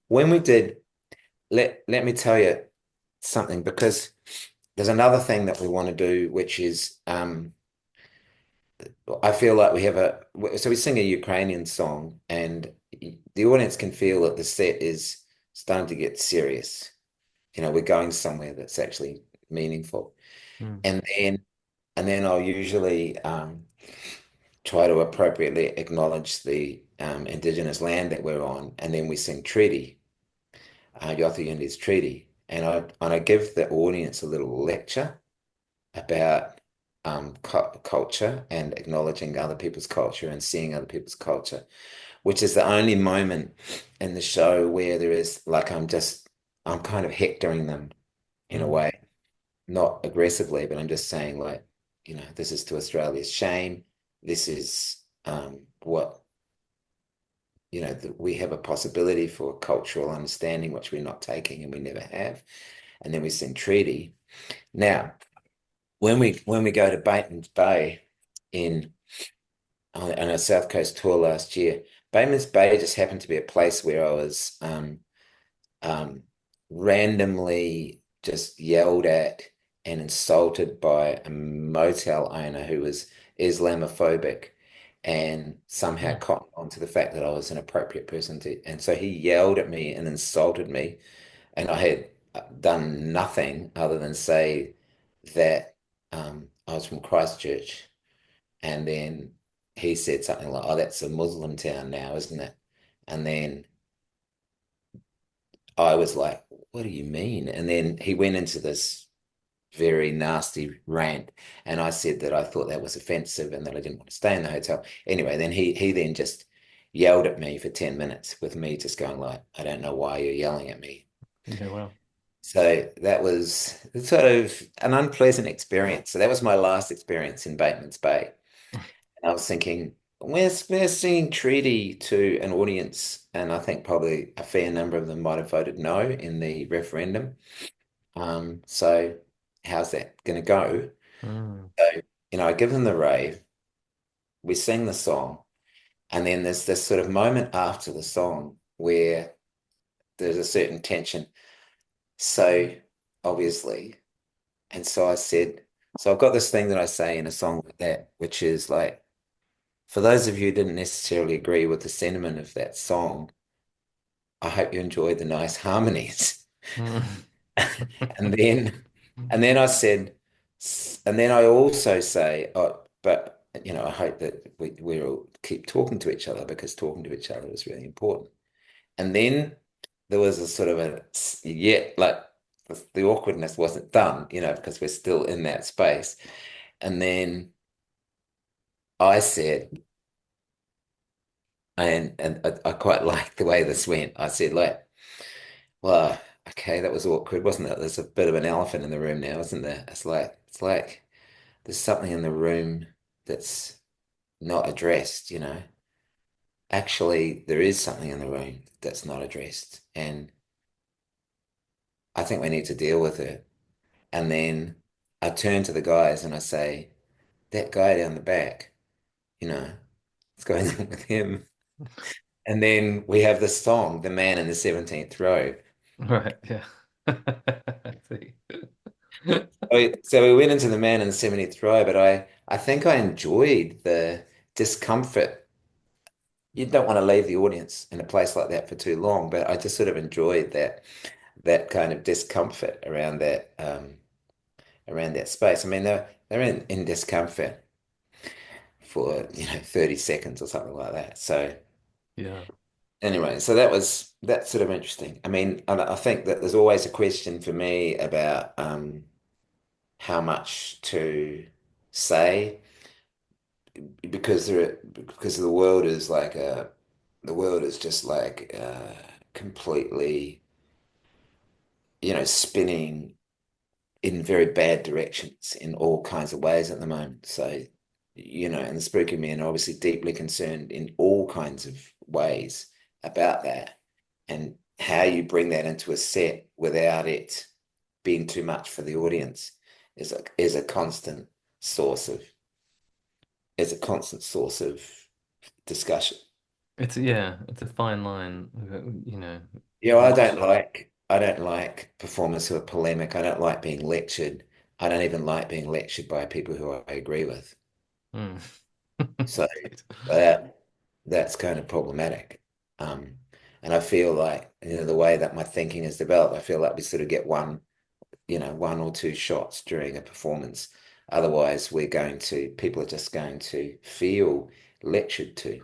When we did, let me tell you something, because there's another thing that we want to do, which is I feel like we sing a Ukrainian song, and the audience can feel that the set is starting to get serious. We're going somewhere that's actually meaningful. Mm. And then I'll usually try to appropriately acknowledge the Indigenous land that we're on, and then we sing Treaty, Yothu Yindi's Treaty, and I give the audience a little lecture about culture and acknowledging other people's culture and seeing other people's culture. which is the only moment in the show where there is like I'm kind of hectoring them in a Mm. way, not aggressively, but I'm just saying like, this is to Australia's shame. This is what, we have a possibility for cultural understanding, which we're not taking and we never have. And then we sing treaty. Now, when we go to Bateman's Bay in on a South Coast tour last year, Bateman's Bay just happened to be a place where I was um, randomly just yelled at and insulted by a motel owner who was Islamophobic and somehow Mm. cottoned on to the fact that I was an appropriate person to. And so he yelled at me and insulted me. And I had done nothing other than say that I was from Christchurch. And then he said something like, "Oh, that's a Muslim town now, isn't it?" And then I was like, "What do you mean?" And then he went into this very nasty rant, and I said that I thought that was offensive and that I didn't want to stay in the hotel. Anyway, then he then just yelled at me for 10 minutes with me just going like, "I don't know why you're yelling at me." Yeah, well. So that was sort of an unpleasant experience. So that was my last experience in Bateman's Bay. And I was thinking, we're singing treaty to an audience, and I think probably a fair number of them might have voted no in the referendum. So how's that going to go? Mm. So, I give them the rave, we sing the song, and then there's this sort of moment after the song where there's a certain tension. So obviously, and so I said, so I've got this thing that I say in a song like that, which is like, for those of you who didn't necessarily agree with the sentiment of that song, I hope you enjoyed the nice harmonies. Mm. And then and then I said, and then I also say, oh, but I hope that we all keep talking to each other because talking to each other is really important. And then there was a sort of yet like the awkwardness wasn't done, because we're still in that space. And then I said, and I quite like the way this went. I said, like, well, okay, that was awkward, wasn't it? There's a bit of an elephant in the room now, isn't there? It's like there's something in the room that's not addressed. Actually, there is something in the room that's not addressed, and I think we need to deal with it. And then I turn to the guys and I say, that guy down the back, what's going on with him? And then we have this song, The Man in the 17th Row. Right, yeah. I see. So we went into The Man in the 17th Row, but I think I enjoyed the discomfort. You don't want to leave the audience in a place like that for too long, but I just sort of enjoyed that kind of discomfort around that space. I mean, they're in discomfort for 30 seconds or something like that. So Yeah. anyway, so that's sort of interesting. I mean, I think that there's always a question for me about how much to say because the world is just like completely spinning in very bad directions in all kinds of ways at the moment. So, and the spooky men are obviously deeply concerned in all kinds of ways about that and how you bring that into a set without it being too much for the audience is a constant source of is a constant source of discussion. It's a fine line, I what don't like performers who are polemic. I don't like being lectured. I don't even like being lectured by people who I agree with. mm. So Right. that's kind of problematic. Um, and I feel like, the way that my thinking is developed, I feel like we sort of get one or two shots during a performance. Otherwise, people are just going to feel lectured to.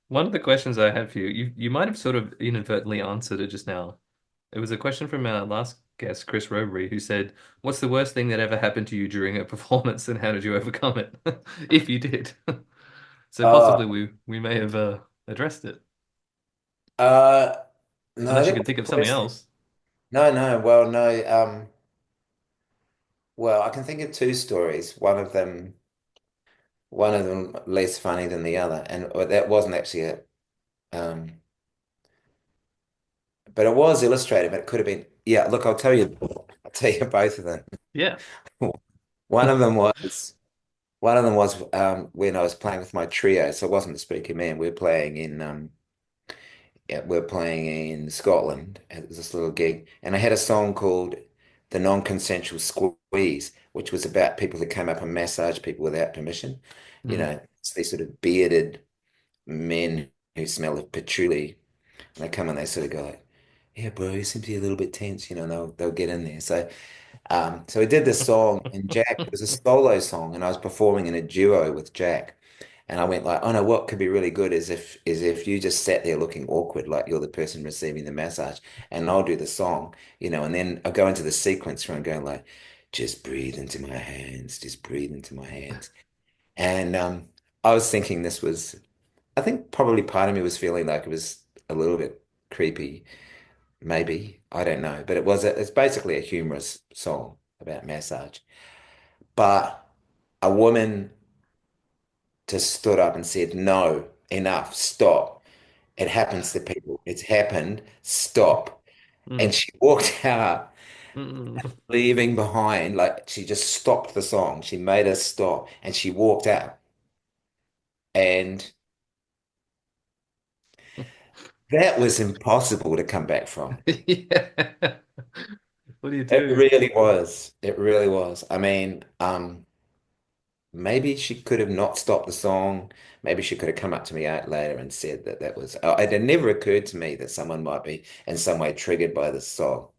One of the questions I had for you, you might have sort of inadvertently answered it just now. It was a question from our last guest, Chris Robery, who said, "What's the worst thing that ever happened to you during a performance, and how did you overcome it, if you did?" So Oh, possibly we may have addressed it, uh, no, unless you that could think of something was else. no, no. Well, no. Well, I can think of two stories. One of them less funny than the other, and that wasn't actually it. Um, but it was illustrated. But it could have been. Yeah, look, I'll tell you. I'll tell you both of them. Yeah. One of them was one of them was when I was playing with my trio. So it wasn't the Spooky Man. We're playing in Scotland. It was this little gig, and I had a song called "The Non-Consensual Squeeze," which was about people who came up and massage people without permission. You Mm. know, it's these sort of bearded men who smell of patchouli. And they come and they sort of go like, "Yeah, bro, you seem to be a little bit tense," and they'll get in there. So we did this song, and Jack, it was a solo song, and I was performing in a duo with Jack. And I went like, oh no, what could be really good is if you just sat there looking awkward, like you're the person receiving the massage, and I'll do the song, and then I'll go into the sequence where I'm going like, just breathe into my hands, just breathe into my hands. And I was thinking I think probably part of me was feeling like it was a little bit creepy, maybe, I don't know, but it's basically a humorous song about massage. But a woman just stood up and said, no, enough, stop. It happens to people. It's happened. Stop. And Mm. she walked out, Mm. leaving behind, like she just stopped the song. She made us stop and she walked out. And that was impossible to come back from. Yeah. What do you It do? really was. It really was. I mean, maybe she could have not stopped the song. Maybe she could have come up to me out later and said that was. It had never occurred to me that someone might be in some way triggered by this song.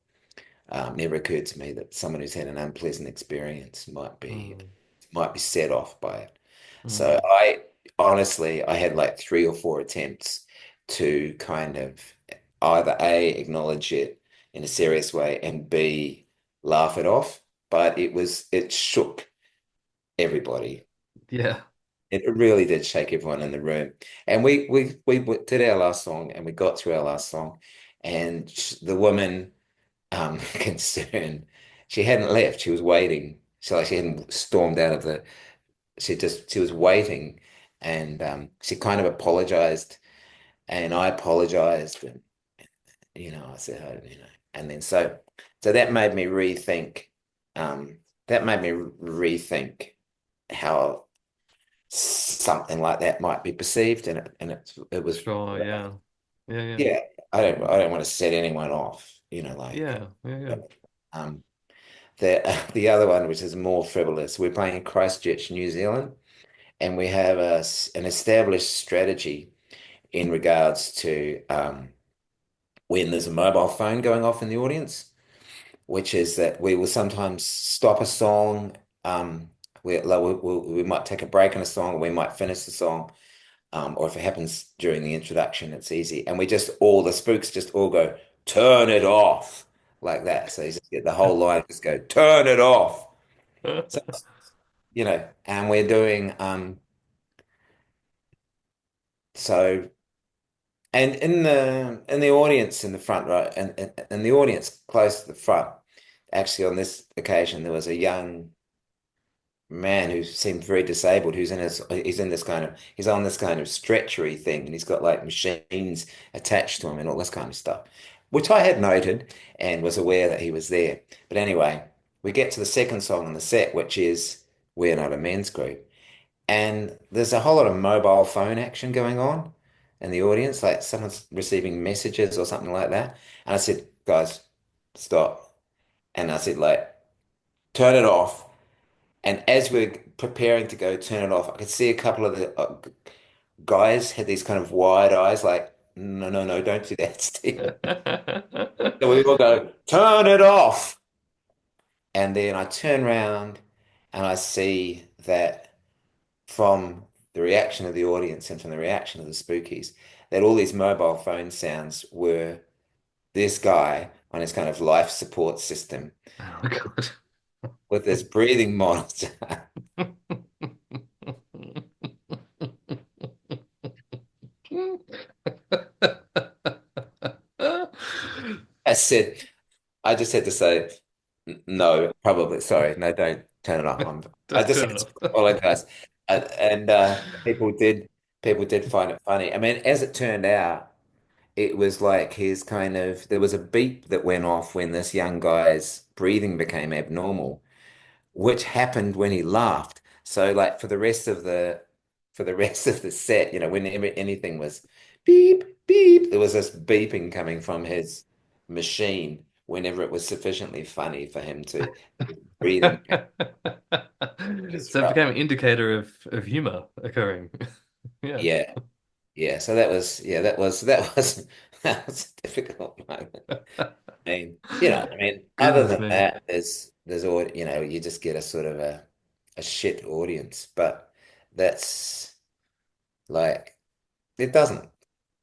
Never occurred to me that someone who's had an unpleasant experience Mm. might be set off by it. So Mm. I honestly I had like three or four attempts to kind of either A, acknowledge it in a serious way, and B, laugh it off. But it shook everybody. Yeah. It really did shake everyone in the room. And we did our last song and we got through our last song. And the woman concerned, she hadn't left. She was waiting. So like she hadn't stormed out of she was waiting and she kind of apologized and I apologized and I said, oh, and then so that made me rethink how something like that might be perceived, and it was Sure. Yeah. Yeah. Yeah. yeah. I don't want to set anyone off, Yeah. Yeah. Yeah. um the other one, which is more frivolous. We're playing in Christchurch, New Zealand, and we have an established strategy in regards to when there's a mobile phone going off in the audience, which is that we will sometimes stop a song. We might take a break in a song, or we might finish the song. Or if it happens during the introduction, it's easy. And the spooks just all go, turn it off, like that. So you just get the whole line, just go, turn it off. So, and we're doing, so, and in the audience in the front, right, and the audience close to the front, actually on this occasion, there was a young man who seemed very disabled, he's on this kind of stretchery thing, and he's got like machines attached to him and all this kind of stuff, which I had noted and was aware that he was there. But anyway, we get to the second song in the set, which is We're Not a Men's Group. And there's a whole lot of mobile phone action going on in the audience, like someone's receiving messages or something like that. And I said, guys, stop. And I said, like, turn it off. And as we're preparing to go turn it off, I could see a couple of the guys had these kind of wide eyes, like, no, no, no, don't do that, Stephen. So we all go, turn it off. And then I turn around and I see that from the reaction of the audience and from the reaction of the spookies, that all these mobile phone sounds were this guy on his kind of life support system Oh God. with this breathing monitor. I said, I just had to say, No, probably. Sorry, no, don't turn it off. I Don't just turn had it to off. apologize, and people did find it funny. I mean, as it turned out, it was like his kind of there was a beep that went off when this young guy's breathing became abnormal, which happened when he laughed. So like for the rest of the set, whenever anything was beep, beep, there was this beeping coming from his machine whenever it was sufficiently funny for him to breathing So it became disrupt. an indicator of humor occurring. Yeah. Yeah. Yeah. So that was a difficult moment. I mean, other Goodness than me. that, there's all, you just get a sort of a shit audience. But that's like it doesn't.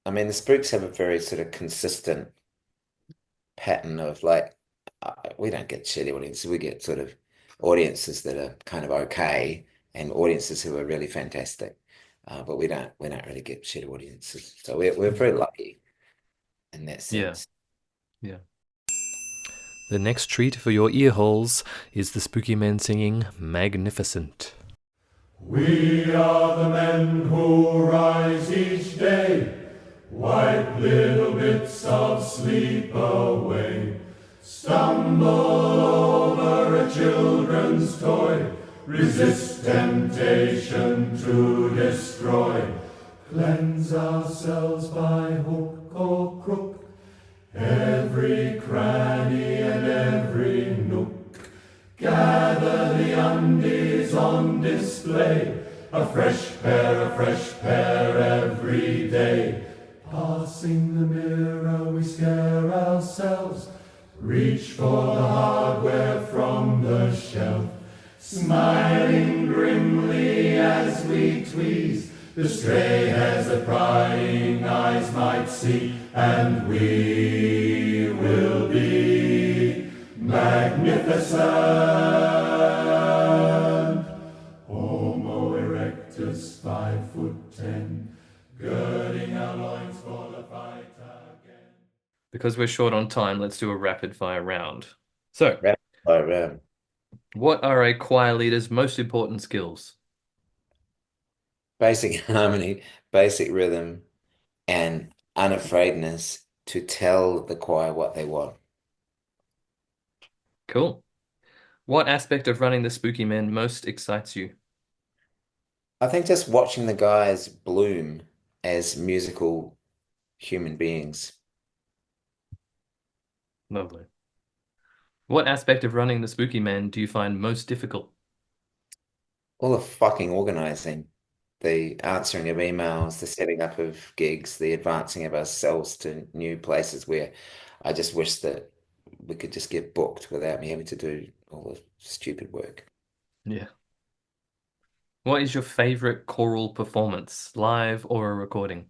I mean, the Spooks have a very sort of consistent pattern of like we don't get shitty audiences. We get sort of audiences that are kind of okay and audiences who are really fantastic. But we don't really get shit audiences. So we're very lucky in that Yeah. sense. Yeah. The next treat for your ear holes is the Spooky Men singing Magnificent. We are the men who rise each day, wipe little bits of sleep away, stumble over a children's toy, resist temptation to destroy, cleanse ourselves by hook or crook, every cranny and every nook. Gather the undies on display, a fresh pair every day. Passing the mirror, we scare ourselves, reach for the hardware from the shelf, smiling grimly as we tweeze. The stray hairs that prying eyes might see, and we will be magnificent. Homo erectus, 5'10", girding our loins for the fight again. Because we're short on time, let's do a rapid fire round. So, Rapid fire round. what are a choir leader's most important skills? Basic harmony, basic rhythm, and unafraidness to tell the choir what they want. Cool. What aspect of running the Spooky Men most excites you? I think just watching the guys bloom as musical human beings. Lovely. What aspect of running the Spooky Men do you find most difficult? All the fucking organizing, the answering of emails, the setting up of gigs, the advancing of ourselves to new places where I just wish that we could just get booked without me having to do all the stupid work. Yeah. What is your favorite choral performance, live or a recording?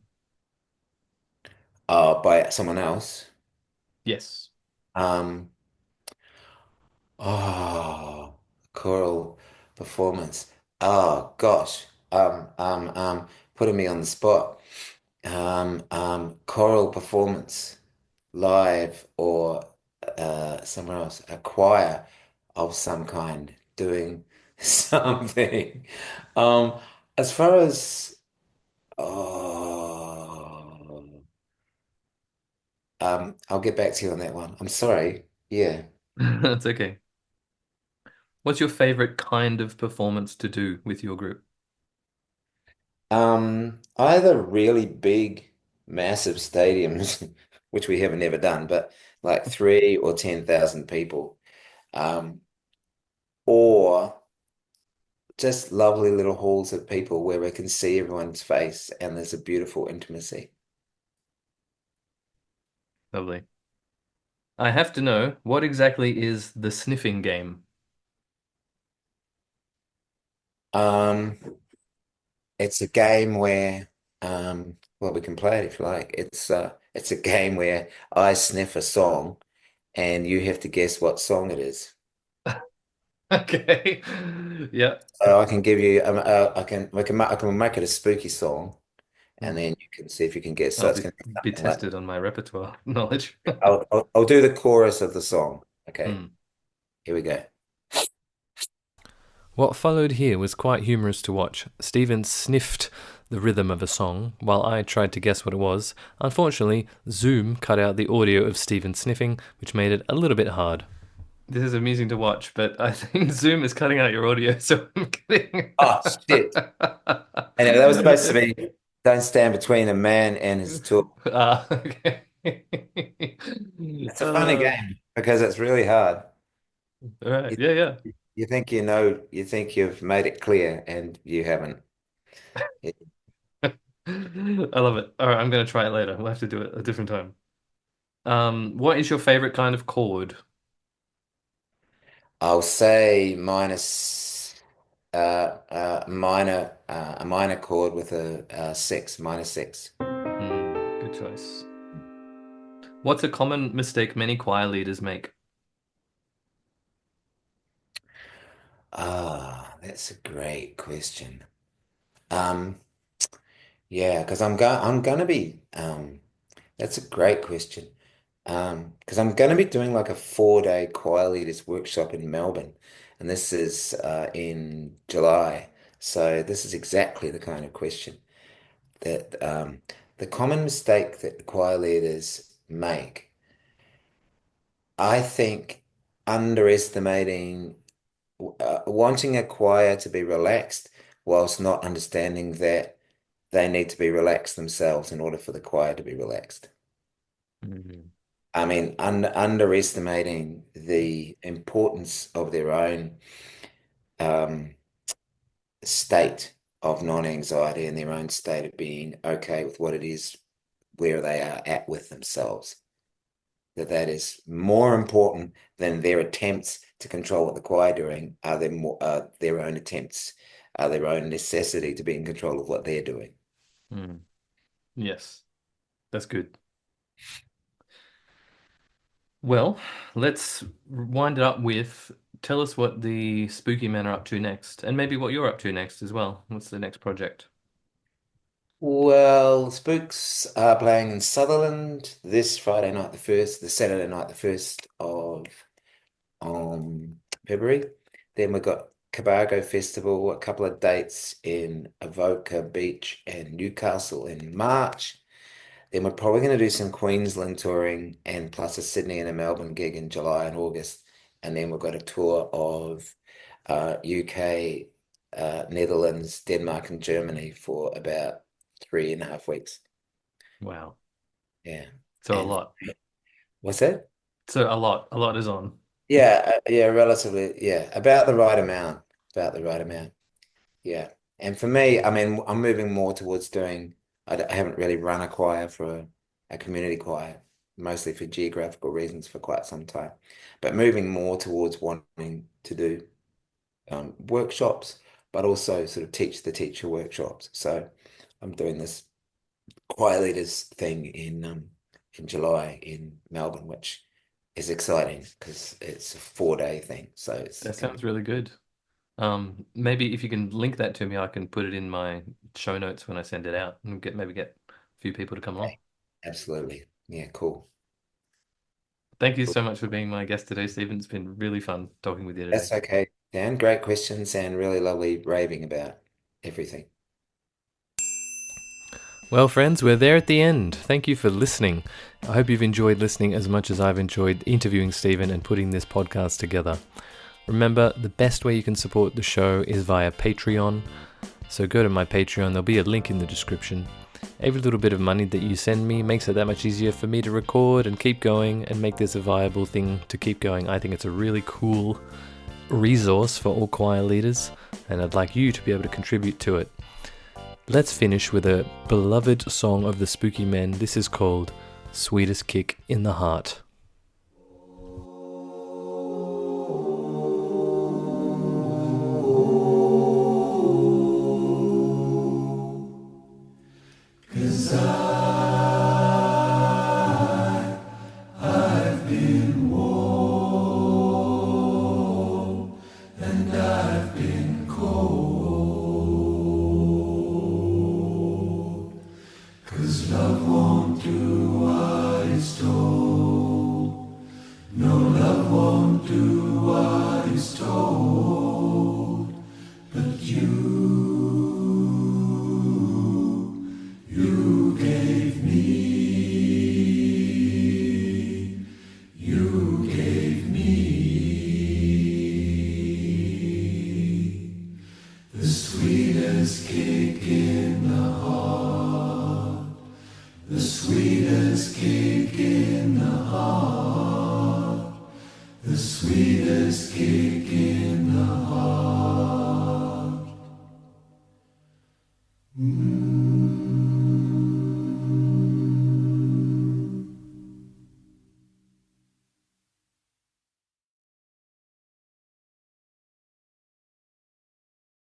By someone else. Yes. Um, oh, choral performance. Oh gosh. Putting me on the spot. Choral performance, live or somewhere else, a choir of some kind doing something. Um, as far as oh, I'll get back to you on that one. I'm sorry. Yeah. That's okay. What's your favorite kind of performance to do with your group? Either really big, massive stadiums, which we haven't ever done, but like 3 or 10,000 people, um, or just lovely little halls of people where we can see everyone's face and there's a beautiful intimacy. Lovely. I have to know, what exactly is the sniffing game? Um, it's a game where, well, we can play it if you like. It's a game where I sniff a song and you have to guess what song it is. Okay. Yeah. So I can give you, I can make it a spooky song, and Mm. then you can see if you can guess. So I'll it's be going to be be something like tested on my repertoire knowledge. I'll do the chorus of the song. Okay, Mm. here we go. What followed here was quite humorous to watch. Stephen sniffed the rhythm of a song while I tried to guess what it was. Unfortunately, Zoom cut out the audio of Stephen sniffing, which made it a little bit hard. This is amusing to watch, but I think Zoom is cutting out your audio, so I'm kidding. Oh shit! Anyway, that was supposed to be "Don't stand between a man and his tool." Okay. It's a funny Uh, game because it's really hard. all right. You, Yeah, yeah. you think you know, you think you've made it clear, and you haven't. It- I love it. All right, I'm gonna try it later. We'll have to do it a different time. What is your favorite kind of chord? I'll say a minor chord with a six, minor six. Good choice. What's a common mistake many choir leaders make? Ah, that's a great question. Um, yeah, because I'm gonna be that's a great question. Because I'm gonna be doing like a 4-day choir leaders workshop in Melbourne, and this is in July. So this is exactly the kind of question that the common mistake that the choir leaders make, I think, underestimating, wanting a choir to be relaxed whilst not understanding that they need to be relaxed themselves in order for the choir to be relaxed. Mhm. I mean, underestimating the importance of their own um, state of non-anxiety and their own state of being okay with what it is, where they are at with themselves. That is more important than their attempts to control what the choir are doing, their own attempts, their own necessity to be in control of what they're doing. Mm. Yes, that's good. Well, let's wind it up with tell us what the Spooky Men are up to next, and maybe what you're up to next as well. What's the next project? Well, Spooks are playing in Sutherland this Friday night, the Saturday night, the 1st of February. Then we've got Cabargo Festival, a couple of dates in Avoca Beach and Newcastle in March. Then we're probably going to do some Queensland touring and plus a Sydney and a Melbourne gig in July and August. And then we've got a tour of UK, Netherlands, Denmark, and Germany for about 3.5 weeks. Wow. Yeah. So a And lot. what's that? So a lot. A lot is on. Yeah, relatively, yeah, about the right amount. About the right amount. Yeah. And for me, I mean, I'm moving more towards doing, I haven't really run a choir for a community choir, mostly for geographical reasons for quite some time, but moving more towards wanting to do workshops, but also sort of teach the teacher workshops. So I'm doing this choir leaders thing in July in Melbourne, which is exciting because it's a 4-day thing. So it's That going to sounds really good. Maybe if you can link that to me, I can put it in my show notes when I send it out and get a few people to come along. be absolutely, yeah, cool. Thank you so much for being my guest today, Stephen. It's been really fun talking with you today. That's okay, Dan. Great questions and really lovely raving about everything. Well, friends, we're there at the end. Thank you for listening. I hope you've enjoyed listening as much as I've enjoyed interviewing Stephen and putting this podcast together. Remember, the best way you can support the show is via Patreon. So go to my Patreon, there'll be a link in the description. Every little bit of money that you send me makes it that much easier for me to record and keep going and make this a viable thing to keep going. I think it's a really cool resource for all choir leaders, and I'd like you to be able to contribute to it. Let's finish with a beloved song of the Spooky Men. This is called Sweetest Kick in the Heart. do what is told, but you gave me, you gave me the sweetest kick in the heart, the sweetest kick in the heart, the sweetest kick in the heart.